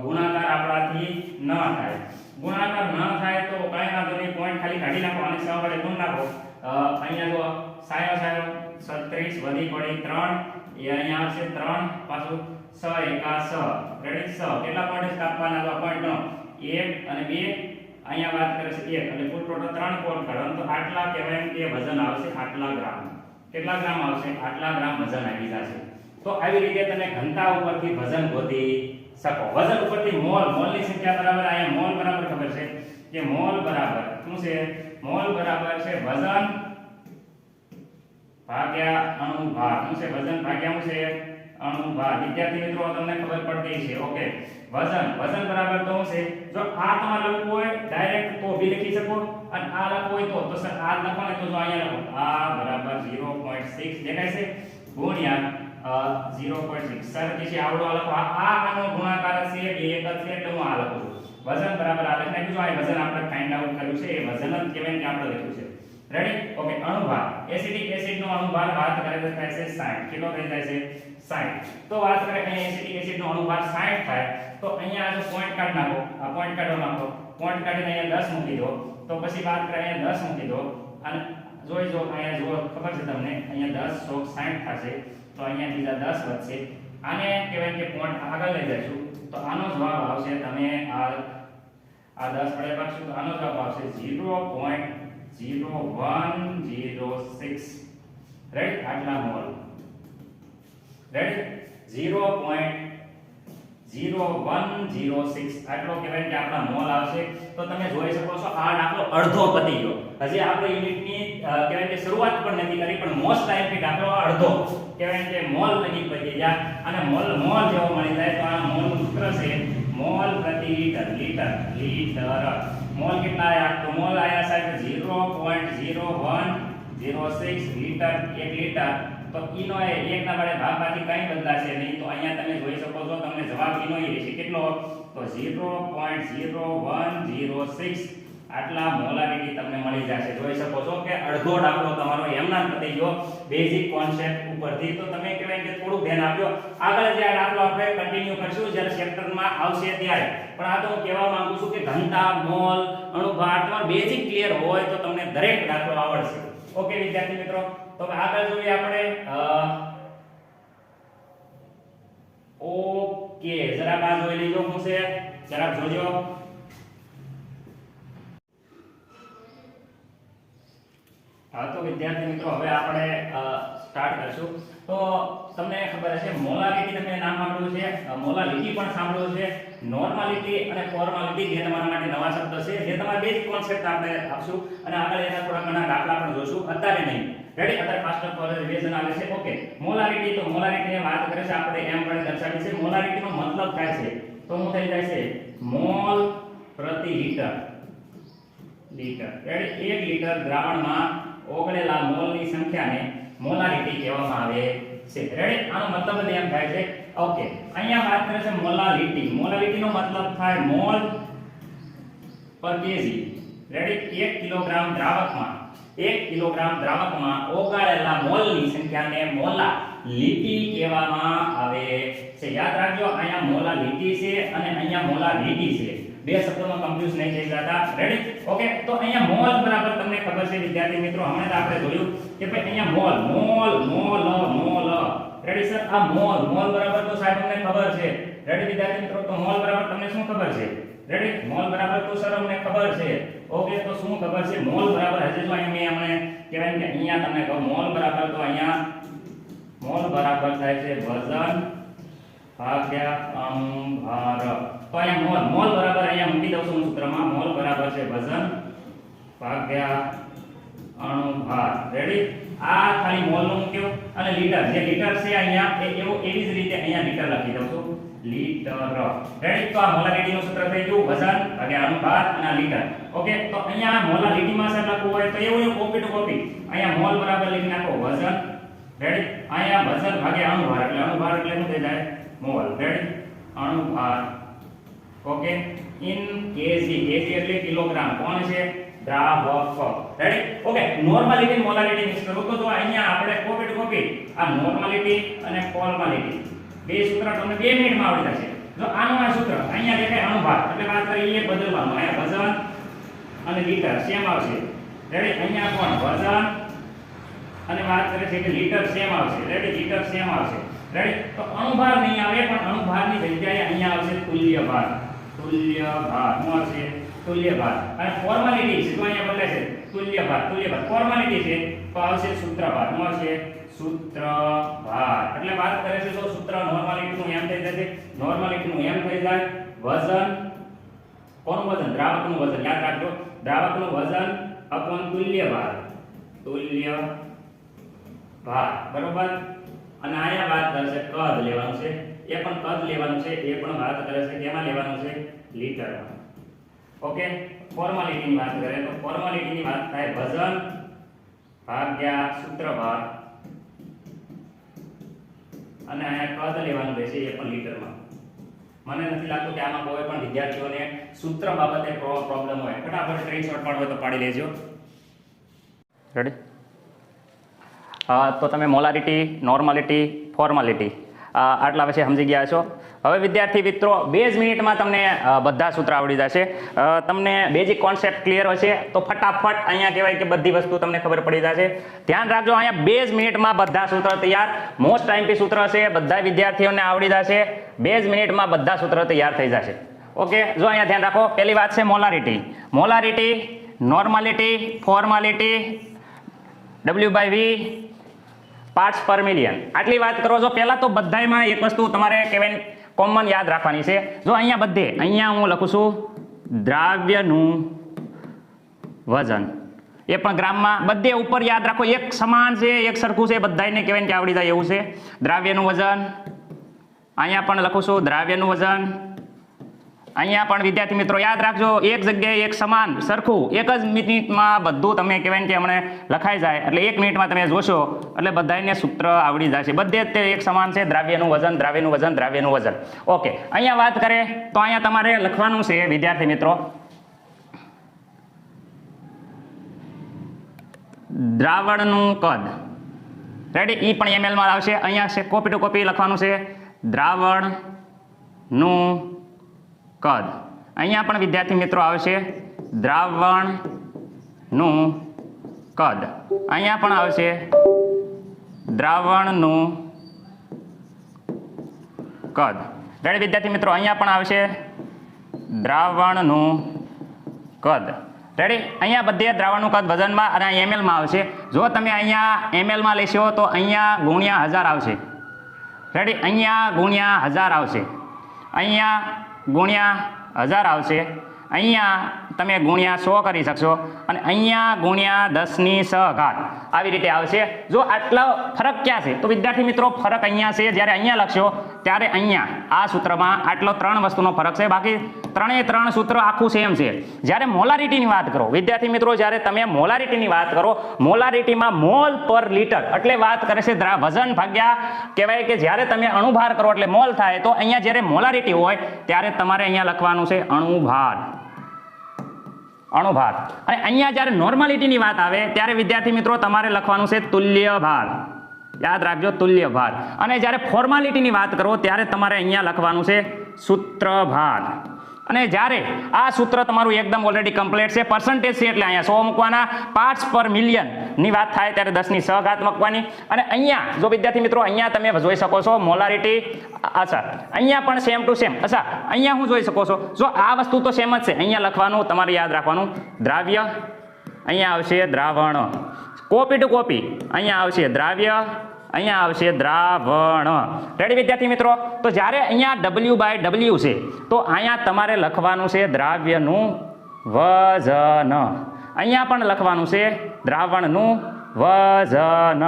ગુણાકાર આપણાથી ન થાય. ગુણાકાર ન થાય તો કાંઈ વાંધો નહીં, પોઈન્ટ ખાલી કાઢી નાખો અને 6 વડે ગુણ નાખો. અહીંયા જો સાયો 36 વધી પડી 3 એ અહીંયા આવશે 3 પાછું 6 એકા 6. રેડી? 6 કેટલા પોઈન્ટ કાપવાના? તો પોઈન્ટ 1 અને 2 અહીંયા વાત કરે છે 1 એટલે કુલ ટોટલ 3 પોઈન્ટ કાઢો તો આટલા કહેવાય કે વજન આવશે આટલા ગ્રામ. કેટલા ગ્રામ આવશે? આટલા ગ્રામ વજન આવી જશે. તો આવી રીતે તમે ઘનતા ઉપરથી વજન ગોતી શકો. વજન ઉપરથી મોલની સંખ્યા બરાબર અહીંયા મોલ બરાબર ખબર છે કે મોલ બરાબર શું છે? મોલ બરાબર છે વજન ભાગ્યા અણુભાર. શું છે? વજન ભાગ્યા શું છે? અણુભાર. વિદ્યાર્થી મિત્રો તમને ખબર પડતી છે. ઓકે, વજન બરાબર તો શું છે? જો આ તમારે લખવું હોય ડાયરેક્ટ તો બી લખી શકો અને આ લખવું હોય તો સર આ લખો ને તો જો અહીંયા લખો આ બરાબર 0.6 દેખાય છે ગુણ્યા 0.6. સર કે છે આવડો લખો આનો ગુણાકાર છે એ એક જ છે એટલે હું આ લખું છું. વજન બરાબર આ લખી નાખ્યું. આ વજન આપણે ફાઇન્ડ આઉટ કર્યું છે એ વજન જ કહેવાય કે આપણે લખ્યું છે. રેડી? ઓકે, અણુભાર એસિડિક એસિડ નો અણુભાર વાત કરે તો થાય છે 60. કેટલો થઈ જાય છે? 60. તો વાત કરે અહીંયા એસિડિક એસિડ નો અણુભાર 60 થાય તો અહીંયા જો પોઈન્ટ કાઢ નાખો. આ પોઈન્ટ કાઢો નાખો. પોઈન્ટ કાઢીને અહીંયા 10 મૂકી દો. તો પછી વાત કરે અહીંયા 10 મૂકી દો અને જોઈ જો અહીંયા જો ખબર છે તમને અહીંયા 10 * 60 થશે તો અહીંયા બીજા 10 વધશે. આને કહેવાય કે પોઈન્ટ આગળ લઈ જઈશું તો આનો જવાબ આવશે તમે આ 10 વડે ભાગશો તો આનો જવાબ આવશે 0.0106. રાઈટ? આટલા મોલ. રેડી? 0.0106 આટલો કહેવાય કે આપણા મોલ આવશે. તો તમે જોઈ શકો છો આ દાખલો અડધો પતી ગયો. હજી આપણે યુનિટની કહેવાય કે શરૂઆત પણ નથી કરી પણ મોસ્ટ ટાઈમથી દાખલો અડધો કહેવાય કે મોલ લગી પતી ગયા અને મોલ જેવો મળી જાય તો આ મોલનું સૂત્ર છે મોલ પ્રતિ લીટર, લીટર, લીટર. મોલ કેટલા આયા? તો મોલ આયા સાહેબ 0.0106 લીટર, 1 લીટર. તો ઈનો એ 1 ના વડે ભાગવાથી કંઈ બદલાશે નહીં. તો અહીંયા તમે જોઈ શકો છો, તમને જવાબ ઈનો ઈ રહેશે. કેટલો? તો 0.0106 આટલા મોલારિટી તમને મળી જશે. જોઈ શકો છો કે અડધો દાખલો તમારો એમના પતી ગયો બેઝિક કોન્સેપ્ટ ઉપરથી. તો તમે કહેવાય કે થોડું ધ્યાન આપજો. આગળ જે આ દાખલો આપણે કન્ટિન્યુ કરશું જ્યારે ચેપ્ટરમાં આવશે ત્યારે. પણ આ તો હું કહેવા માંગુ છું કે ઘનતા, મોલ, અણુભાર તમારો બેઝિક ક્લિયર હોય તો તમને દરેક દાખલો આવડશે. ઓકે વિદ્યાર્થી મિત્રો, તો આગળ જોઈએ આપણે. ઓકે, જરાક આ જોઈ લેજો શું છે, જરાક જોજો. તો વિદ્યાર્થી મિત્રો હવે આપણે સ્ટાર્ટ કરશું. તો તમને ખબર હશે મોલારિટી તમે નામ સાંભળ્યું છે, મોલાલિટી પણ સાંભળ્યું છે, નોર્માલિટી અને ફોર્માલિટી જે તમારા માટે નવા શબ્દ છે, જે તમારા બેઝિક કોન્સેપ્ટ આપણે આપશું અને આગળ એના થોડા ઘણા દાખલા પણ જોશું, અત્યારે નહીં. રેડી? અત્યારે ફાસ્ટ ફોર રિવિઝન આવે છે. ઓકે, મોલારિટી, તો મોલારિટીની વાત કરે છે આપણે એમ પણ દર્શાવી છે. મોલારિટીનો મતલબ થાય છે તો શું થઈ જાય છે? મોલ પ્રતિ લીટર, લીટર. રેડી? 1 લીટર દ્રાવણમાં ઓગળેલા મોલની સંખ્યાને મોલારિટી કહેવામાં આવે છે. રેડી? આનો મતલબ જ એમ થાય છે. ઓકે, અહીંયા વાત કરે છે મોલારિટી. મોલારિટીનો મતલબ થાય મોલ પર કેજી. રેડી? 1 કિલોગ્રામ દ્રાવકમાં, 1 કિલોગ્રામ દ્રાવકમાં ઓગાળેલા મોલની સંખ્યાને મોલાલિટી કહેવામાં આવે છે. યાદ રાખજો, અહીંયા મોલાલિટી છે અને અહીંયા મોલારિટી છે. બે શબ્દોમાં કન્ફ્યુઝ નહીં થઈ જતા. રેડી? ઓકે, તો અહીંયા મોલ બરાબર તમને ખબર છે વિદ્યાર્થી મિત્રો, હમણાં આપણે જોયું કે ભાઈ અહીંયા mall, mall, mall, mall. Ready sir? આ મોલ, મોલ બરાબર તો સાહેબ તમને ખબર છે. રેડી વિદ્યાર્થી મિત્રો? તો મોલ બરાબર તમને શું ખબર છે? રેડી? મોલ બરાબર તો સર અમને ખબર છે. ઓકે, તો શું ખબર છે? મોલ બરાબર હશે જો અહીંયા મેં અમને કહેવાય કે અહીંયા તમને કહું મોલ બરાબર, તો અહીંયા મોલ બરાબર થાય છે વજન ભાગ્યા અણુભાર. તો અહીંયા મોલ બરાબર અહીંયા મૂકી દઉં છું સૂત્રમાં. મોલ બરાબર છે વજન ભાગ્યા અણુભાર. રેડી? આ ખાલી મોલ નું મૂક્યો અને લીટર, જે લીટર છે અહીંયા એવી જ રીતે અહીંયા લીટર લખી દઉં છું, લીટર. રેડી? તો આ મોલારિટીનું સૂત્ર થઈ ગયું વજન ભાગ્યા અણુભાર અને લીટર. ઓકે, તો અહીંયા મોલારિટીમાં સર લખવું હોય તો એવું કોપી ટુ કોપી અહીંયા મોલ બરાબર લખી નાખો વજન. રેડી? અહીંયા વજન ભાગ્યા અણુભાર, એટલે અણુભાર એટલે શું થઈ જાય? મોલ. રેડી? અણુભાર. Okay, in KG. કેજી એટલે કિલોગ્રામ. કોણ છે? દ્રાવક. Ready? Okay, normality molarity mix કરો તો અહીંયા આપણે કોપી ટુ કોપી આ નોર્માલિટી અને ફોર્માલિટી બે સૂત્ર તમને 2 મિનિટમાં આવડી જશે. જો આનું આ સૂત્ર અહીંયા દેખાય અણુભાર, એટલે વાત કરીએ બદલવાનું. અહીંયા વજન અને લીટર સેમ આવશે. રેડી? અહીંયા કોણ? વજન અને વાત કરે છે કે લીટર સેમ આવશે. રેડી? લીટર સેમ આવશે. રેડી? તો અણુભાર નહીં આવે, પણ અણુભારની જગ્યાએ અહીંયા આવશે તુલ્ય ભાર. તુલ્ય ભાર શું આવશે? તુલ્ય ભાર. અને ફોર્માલિટી છે તો અહીંયા બદલાય છે તુલ્ય ભાર. તુલ્ય ભાર ફોર્માલિટી છે તો આવશે સૂત્ર ભાર. શું આવશે? સૂત્ર ભાર. એટલે વાત કરે છે તો સૂત્ર નોર્માલિટીનું એમ થઈ જશે, નોર્માલિટીનું એમ થઈ જાય વજન. કોનું વજન? દ્રાવકનું વજન. યાદ રાખજો, દ્રાવકનું વજન અપન તુલ્ય ભાર. તુલ્ય ભાર. બરોબર? અને અહીંયા વાત કરે છે કદ લેવાનું છે, એ પણ કદ લેવાનું છે, એ પણ વાત કરે છે કેમાં લેવાનું છે? લીટરમાં. ઓકે, ફોર્માલિટીની વાત કરે તો ફોર્માલિટીની વાત થાય વજન ભાગ્યા સૂત્રભાર અને અહીંયા કદ લેવાનું રહેશે, એ પણ લીટરમાં. મને નથી લાગતું કે આમાં કોઈ પણ વિદ્યાર્થીઓને સૂત્ર બાબતે પ્રોબ્લેમ હોય. ફટાફટ સ્ક્રીનશોટ પાડવો તો પાડી લેજો. રેડી? તો તમે મોલારિટી, નોર્માલિટી, ફોર્માલિટી આટલા વિશે સમજી ગયા છો. હવે વિદ્યાર્થી મિત્રો 2 જ મિનિટમાં તમને બધા સૂત્ર આવડી જશે. તમને બેઝિક કોન્સેપ્ટ ક્લિયર હશે તો ફટાફટ અહીંયા કહેવાય કે બધી વસ્તુ તમને ખબર પડી જશે. ધ્યાન રાખજો, અહીંયા 2 જ મિનિટમાં બધા સૂત્ર તૈયાર. મોસ્ટ ટાઈમપી સૂત્ર છે, બધા વિદ્યાર્થીઓને આવડી જશે. 2 જ મિનિટમાં બધા સૂત્ર તૈયાર થઈ જશે. ઓકે, જો અહીંયા ધ્યાન રાખો. પહેલી વાત છે molarity. Molarity, normality, formality, W/V parts પર મિલિયન. આટલી વાત કરો છો. પહેલા તો બધાયમાં એક વસ્તુ તમારે કહેવાય કોમન યાદ રાખવાની છે. જો અહીંયા બધે અહીંયા હું લખું છું દ્રાવ્યનું વજન, એ પણ ગ્રામમાં. બધે ઉપર યાદ રાખો એક સમાન છે, એક સરખું છે, બધાયને કહેવાય કે આવડી જાય એવું છે. દ્રાવ્યનું વજન અહીંયા પણ લખું છું દ્રાવ્યનું વજન અહીંયા પણ વિદ્યાર્થી મિત્રો યાદ રાખજો, એક જગ્યાએ એક સમાન સરખું એક જ મિનિટમાં બધું તમે કહેવાય ને કે હમણે લખાઈ જાય, એટલે 1 મિનિટમાં તમે જોશો એટલે બધાને સૂત્ર આવડી જશે. બધે જ તે એક સમાન છે, દ્રાવ્યનું વજન, દ્રાવ્યનું વજન, દ્રાવ્યનું વજન. ઓકે, અહીંયા વાત કરે તો અહીંયા તમારે લખવાનું છે વિદ્યાર્થી મિત્રો દ્રાવણનું કદ. રેડી, ઈ પણ ml માં આવશે. અહીંયા છે કોપી ટુ કોપી લખવાનું છે દ્રાવણનું કદ. અહીંયા પણ વિદ્યાર્થી મિત્રો આવશે દ્રાવણનું કદ. અહીંયા પણ આવશે દ્રાવણનું કદ. રેડી વિદ્યાર્થી મિત્રો, અહીંયા પણ આવશે દ્રાવણનું કદ. રેડી, અહીંયા બધે દ્રાવણનું કદ વજનમાં અને ml માં આવશે. જો તમે અહીંયા ml માં લેશો તો અહીંયા ગુણ્યા 1000 આવશે. રેડી, અહીંયા ગુણ્યા 1000 આવશે, અહીંયા ગુણ્યા 1000 આવશે, અહીંયા તમે ગુણ્યા 100 કરી શકશો અને અહીંયા ગુણ્યા 10⁶ આવી રીતે આવશે. જો આટલો ફરક ક્યાં છે? તો વિદ્યાર્થી મિત્રો ફરક અહીંયા છે. જ્યારે અહીંયા લખશો ત્યારે અહીંયા આ સૂત્રમાં આટલો 3 વસ્તુનો ફરક છે, બાકી 3 સૂત્ર આખું સેમ છે. જ્યારે મોલારિટીની વાત કરો વિદ્યાર્થી મિત્રો, જ્યારે તમે મોલારિટીની વાત કરો, મોલારિટીમાં મોલ પર લિટર એટલે વાત કરે છે વજન ભાગ્યા કહેવાય કે જ્યારે તમે અણુભાર કરો એટલે મોલ થાય. તો અહીંયા જ્યારે મોલારિટી હોય ત્યારે તમારે અહીંયા લખવાનું છે અણુભાર. અણુભાર. અને અહીંયા જ્યારે નોર્માલિટીની વાત આવે ત્યારે વિદ્યાર્થી મિત્રો તમારે લખવાનું છે તુલ્ય ભાર. યાદ રાખજો, તુલ્ય ભાર. અને જ્યારે ફોર્માલિટીની વાત કરો ત્યારે તમારે અહીંયા લખવાનું છે સૂત્રભાર. અને જ્યારે આ સૂત્ર તમારું એકદમ ઓલરેડી કમ્પ્લીટ છે, પર્સન્ટેજ છે એટલે અહીંયા 100 મૂકવાના, પાર્ટ્સ પર મિલિયન ની વાત થાય ત્યારે 10⁶ મૂકવાની. અને અહીંયા જો વિદ્યાર્થી મિત્રો અહીંયા તમે જોઈ શકો છો મોલારિટી. અચ્છા, અહીંયા પણ સેમ ટુ સેમ. અચ્છા, અહીંયા હું જોઈ શકો છો, જો આ વસ્તુ તો સેમ જ છે. અહીંયા લખવાનું તમારે યાદ રાખવાનું દ્રાવ્ય, અહીંયા આવશે દ્રાવણ. કોપી ટુ કોપી અહીંયા આવશે દ્રાવ્ય, અહીંયા આવશે દ્રાવણ. રેડી વિદ્યાર્થી મિત્રો, તો જ્યારે અહીંયા W/W છે તો અહીંયા તમારે લખવાનું છે દ્રાવ્યનું વજન. અહીંયા પણ લખવાનું છે દ્રાવણનું વજન.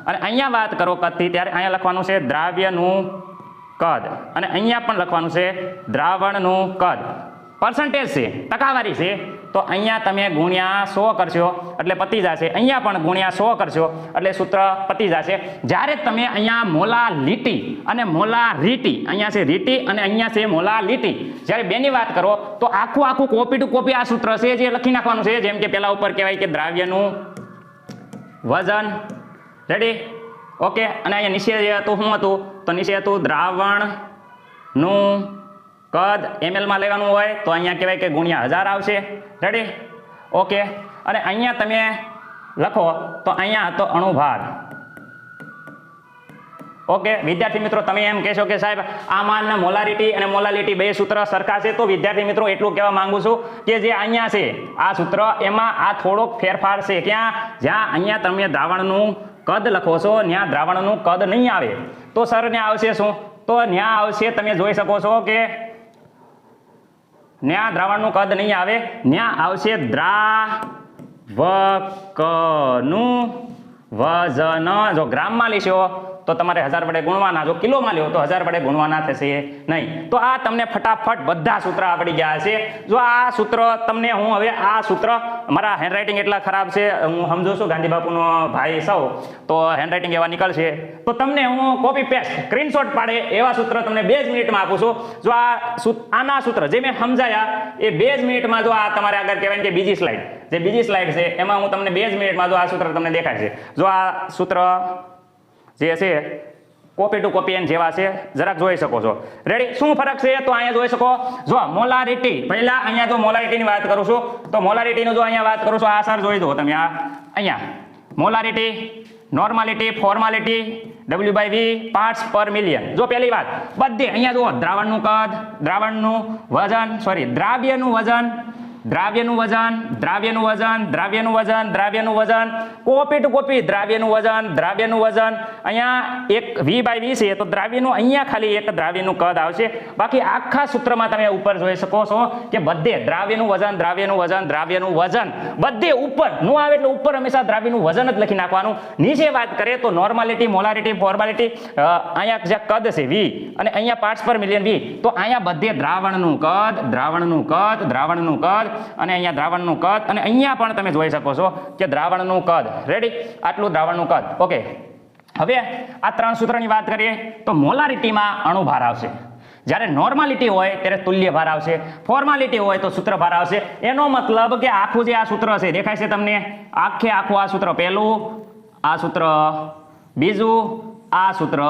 અને અહીંયા વાત કરો કદથી ત્યારે અહીંયા લખવાનું છે દ્રાવ્યનું કદ. અને અહીંયા પણ લખવાનું છે દ્રાવણનું કદ. પર્સન્ટેજ છે, ટકાવારી છે, તો અહીંયા તમે ગુણ્યા 100 કરશો એટલે પતી જશે. અહીંયા પણ ગુણ્યા 100 કરશો એટલે સૂત્ર પતી જશે. જ્યારે તમે અહીંયા મોલાલિટી અને મોલારિટી, અહીંયા છે રીટી અને અહીંયા છે મોલાલિટી, જ્યારે બેની વાત કરો તો આખું કોપી ટુ કોપી આ સૂત્ર છે જે લખી નાખવાનું છે. જેમ કે પેલા ઉપર કહેવાય કે દ્રાવ્યનું વજન. Ready, okay. અને અહીંયા નીચે હતું શું હતું? તો નીચે હતું દ્રાવણનું કદ. ml માં લેવાનું હોય તો અહીંયા કહેવાય કે ગુણ્યા 1000 આવશે. Ready, okay. અને અહીંયા તમે લખો તો અહીંયા હતો અણુભાર. ઓકે વિદ્યાર્થી મિત્રો, તમે એમ કહેશો કે સાહેબ આમાં મોલારિટી અને મોલાલિટી બે સૂત્ર સરખા છે, તો વિદ્યાર્થી મિત્રો એટલું કહેવા માંગુ છું કે જે અહીંયા છે આ સૂત્ર એમાં આ થોડોક ફેરફાર છે. ક્યાં? જ્યાં અહીંયા તમે દ્રાવણનું કદ લખો છો ત્યાં દ્રાવણનું કદ નહીં આવે, તો સર ત્યાં આવશે શું? તો ત્યાં આવશે, તમે જોઈ શકો છો કે ત્યાં દ્રાવણનું કદ નહીં આવે, ત્યાં આવશે દ્રાવકનું વજન. જો ગ્રામમાં લેશો તો તમારે 1000 વડે ગુણવાના, જો કિલોમાં લ્યો તો 1000 વડે ગુણવાના થશે નહીં. તો આ તમને ફટાફટ બધા સૂત્ર આવડી ગયા છે. જો આ સૂત્ર તમને હું હવે આ સૂત્ર, મારા હેન્ડરાઇટિંગ એટલા ખરાબ છે, હું સમજો છું ગાંધી બાપુનો ભાઈ સૌ, તો હેન્ડરાઇટિંગ એવા નીકળશે, તો તમને હું કોપી પેસ્ટ સ્ક્રીનશોટ પાડે એવા સૂત્ર તમને 2 જ મિનિટમાં આપું છું. જો આના સૂત્ર જે મેં સમજાયા એ 2 જ મિનિટમાં, જો આ તમારે આગળ કહેવાય કે બીજી સ્લાઇડ છે એમાં હું તમને 2 જ મિનિટમાં જો આ સૂત્ર તમને દેખાય છે. જો આ સૂત્ર જે છે કોપી ટુ કોપી એન જેવા છે, જરાક જોઈ શકો છો. રેડી, શું ફરક છે? તો અહીંયા જોઈ શકો, જો મોલારિટી, પહેલા અહીંયા જો મોલારિટીની વાત કરું છું તો મોલારિટીનું જો અહીંયા વાત કરું છું, આ સર જોઈ દો તમે, આ અહીંયા molarity, normality, formality, W/V parts પર મિલિયન. જો પહેલી વાત બધે અહીંયા જુઓ દ્રાવણનું કદ, દ્રાવ્યનું વજન, દ્રાવ્યનું વજન, દ્રાવ્યનું વજન, દ્રાવ્યનું વજન, દ્રાવ્યનું વજન, કોપી ટુ કોપી દ્રાવ્યનું વજન, દ્રાવ્યનું વજન. અહીંયા એક V/V છે તો દ્રાવ્યનું અહીંયા ખાલી એક દ્રાવ્યનું કદ આવશે. બાકી આખા સૂત્રમાં તમે ઉપર જોઈ શકો છો કે બધે દ્રાવ્યનું વજન, દ્રાવ્યનું વજન, દ્રાવ્યનું વજન, બધે ઉપર નો આવે એટલે ઉપર હંમેશા દ્રાવ્યનું વજન જ લખી નાખવાનું. નીચે વાત કરીએ તો નોર્માલિટી, મોલારિટી, ફોર્માલિટી, અહીંયા જે કદ છે V અને અહીંયા પાર્ટ્સ પર મિલિયન V, તો અહીંયા બધે દ્રાવણનું કદ, દ્રાવણનું કદ, દ્રાવણનું કદ અને અહીંયા દ્રાવણનું કદ અને અહીંયા પણ તમે જોઈ શકો છો કે દ્રાવણનું કદ. રેડી? આટલું દ્રાવણનું કદ. ઓકે, હવે આ ત્રણ સૂત્રની વાત કરીએ તો મોલારિટીમાં અણુભાર આવશે. જ્યારે નોર્માલિટી હોય ત્યારે તુલ્ય ભાર આવશે, ફોર્માલિટી હોય તો સૂત્ર ભાર આવશે. એનો મતલબ કે આખું જે આ સૂત્ર છે દેખાય છે તમને, આખું આ સૂત્ર પહેલું, આ સૂત્ર બીજું, આ સૂત્ર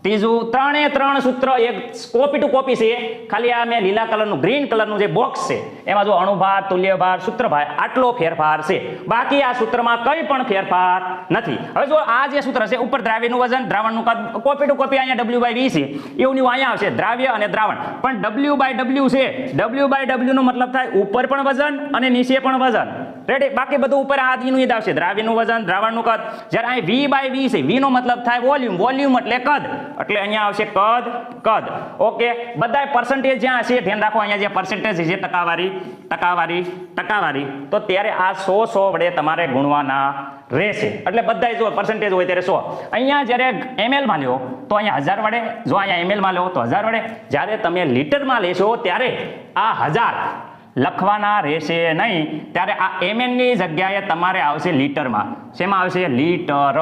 ત્રીજું, ત્રણે ત્રણ સૂત્ર એક કોપી ટુ કોપી છે. ખાલી આ મેં લીલા કલરનું, ગ્રીન કલરનું જે બોક્સ છે એમાં જો અણુભાર, તુલ્યભાર, સૂત્રભાર આટલો ફેરફાર છે. બાકી આ સૂત્રમાં કંઈ પણ ફેરફાર નથી. હવે જો આ જે સૂત્ર છે ઉપર દ્રાવ્યનું વજન, દ્રાવણનું કદ, કોપી ટુ કોપી અહીંયા W/V છે એવું અહીંયા આવશે દ્રાવ્ય અને દ્રાવણ. પણ W/W છે, W/W નો મતલબ થાય ઉપર પણ વજન અને નીચે પણ વજન. રેડી? બાકી બધું ઉપર આ નું યાદ આવશે, દ્રાવ્યનું વજન, દ્રાવણનું કદ. જ્યારે અહીં V/V છે, V નો મતલબ થાય વોલ્યુમ, વોલ્યુમ એટલે કદ, એટલે અહીંયા આવશે કદ, કદ. ઓકે, બધા પર્સન્ટેજ જ્યાં હશે ધ્યાન રાખો, અહીંયા જે પર્સન્ટેજ છે ટકાવારી, ટકાવારી, ટકાવારી, તો ત્યારે આ 100 વડે તમારે ગુણવાના રહેશે. એટલે બધા જો પર્સન્ટેજ હોય ત્યારે 100. અહીંયા જ્યારે ml માં લ્યો તો અહીંયા 1000 વડે, જો અહીંયા ml માં લ્યો તો 1000 વડે. જ્યારે તમે લીટરમાં લેશો ત્યારે આ 1000 લખવાના રહેશે નહીં. ત્યારે આ ml ની જગ્યાએ તમારે આવશે લીટરમાં. શેમાં આવશે? લીટર.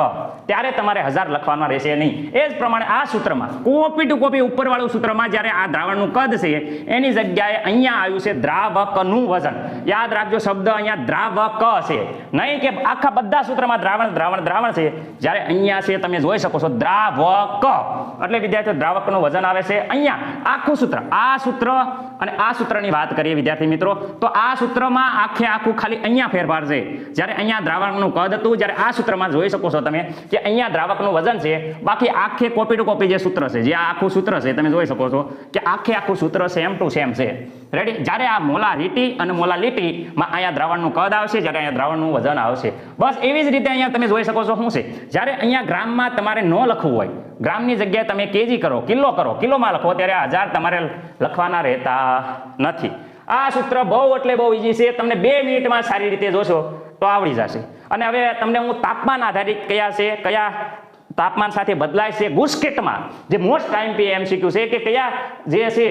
ત્યારે તમારે 1000 લખવાના રહેશે નહીં. એ જ પ્રમાણે આ સૂત્રમાં કોપી ટુ કોપી ઉપરવાળું સૂત્રમાં જ્યારે આ દ્રાવણનું કદ છે એની જગ્યાએ અહીંયા આવ્યું છે દ્રાવકનું વજન. યાદ રાખજો શબ્દ અહીંયા દ્રાવક છે, નહીં કે આખા બધા સૂત્રમાં દ્રાવણ, દ્રાવણ, દ્રાવણ છે. જ્યારે અહીંયા છે તમે જોઈ શકો છો દ્રાવક, એટલે વિદ્યાર્થીઓ દ્રાવકનું વજન આવે છે અહીંયા. આખું સૂત્ર, આ સૂત્ર અને આ સૂત્રની વાત કરીએ વિદ્યાર્થી મિત્રો, તો આ સૂત્રમાં આખું ખાલી અહીંયા ફેરફાર છે. જ્યારે અહીંયા દ્રાવકનું કદ હતું, જ્યારે આ સૂત્રમાં જોઈ શકો છો તમે કે અહીંયા દ્રાવકનું વજન છે. બાકી આખે કોપી ટુ કોપી જે સૂત્ર છે, જે આ આખું સૂત્ર છે તમે જોઈ શકો છો કે આખું સૂત્ર સેમ ટુ સેમ છે. રેડી? જ્યારે આ મોલારિટી અને મોલાલિટીમાં અહીંયા દ્રાવણનું કદ આવશે, જ્યારે અહીંયા દ્રાવણનું વજન આવશે. બસ એવી જ રીતે અહીંયા તમે જોઈ શકો છો શું છે, જ્યારે અહીંયા ગ્રામમાં તમારે ન લખવું હોય, ગ્રામની જગ્યાએ તમે કેજી કરો, કિલો કરો, કિલોમાં લખો, ત્યારે 1000 તમારે લખવાના રહેતા નથી. આ સૂત્ર બહુ એટલે બહુ ઈઝી છે. તમને 2 મિનિટમાં સારી રીતે જોશો તો આવડી જશે. અને હવે તમને હું તાપમાન આધારિત કયા છે, કયા તાપમાન સાથે બદલાય છે ગુસ્કેટમાં, જે મોસ્ટ ટાઈમ પી MCQ છે કે કયા જે છે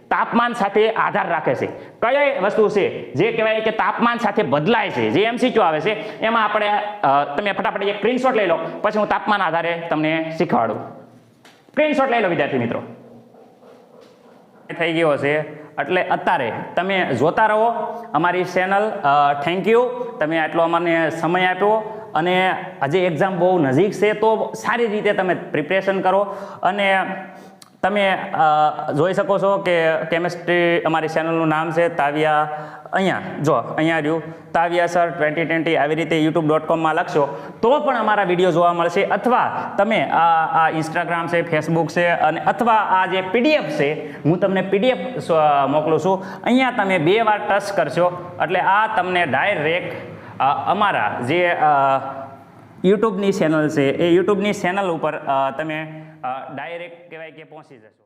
તાપમાન સાથે આધાર રાખે છે, કઈ વસ્તુ છે જે કહેવાય કે તાપમાન સાથે બદલાય છે, જે MCQ આવે છે એમાં આપણે તમે ફટાફટ એક સ્ક્રીનશોટ લઈ લો, પછી હું તાપમાન આધારે તમને શીખવાડું. સ્ક્રીનશોટ લઈ લો વિદ્યાર્થી મિત્રો. થઈ ગયો છે એટલે અત્યારે તમે જોતા રહો અમારી ચેનલ. થેન્ક યુ, તમે આટલો અમને સમય આપ્યો. અને હજી એક્ઝામ બહુ નજીક છે તો સારી રીતે તમે પ્રિપરેશન કરો. અને તમે જોઈ શકો છો કે કેમેસ્ટ્રી અમારી ચેનલનું નામ છે તાવિયા. અહીંયા જો અહીંયા રહ્યું તાવિયા સર 2020. આવી રીતે youtube.com લખશો તો પણ અમારા વિડીયો જોવા મળશે. અથવા તમે આ ઇન્સ્ટાગ્રામ છે, ફેસબુક છે, અને અથવા આ જે PDF છે હું તમને PDF મોકલું છું. અહીંયા તમે 2 વાર ટચ કરશો એટલે આ તમને ડાયરેક્ટ અમારા જે યુટ્યુબની ચેનલ છે એ યુટ્યુબની ચેનલ ઉપર તમે ડાયરેક્ટ કહેવાય કે પહોંચી જશો.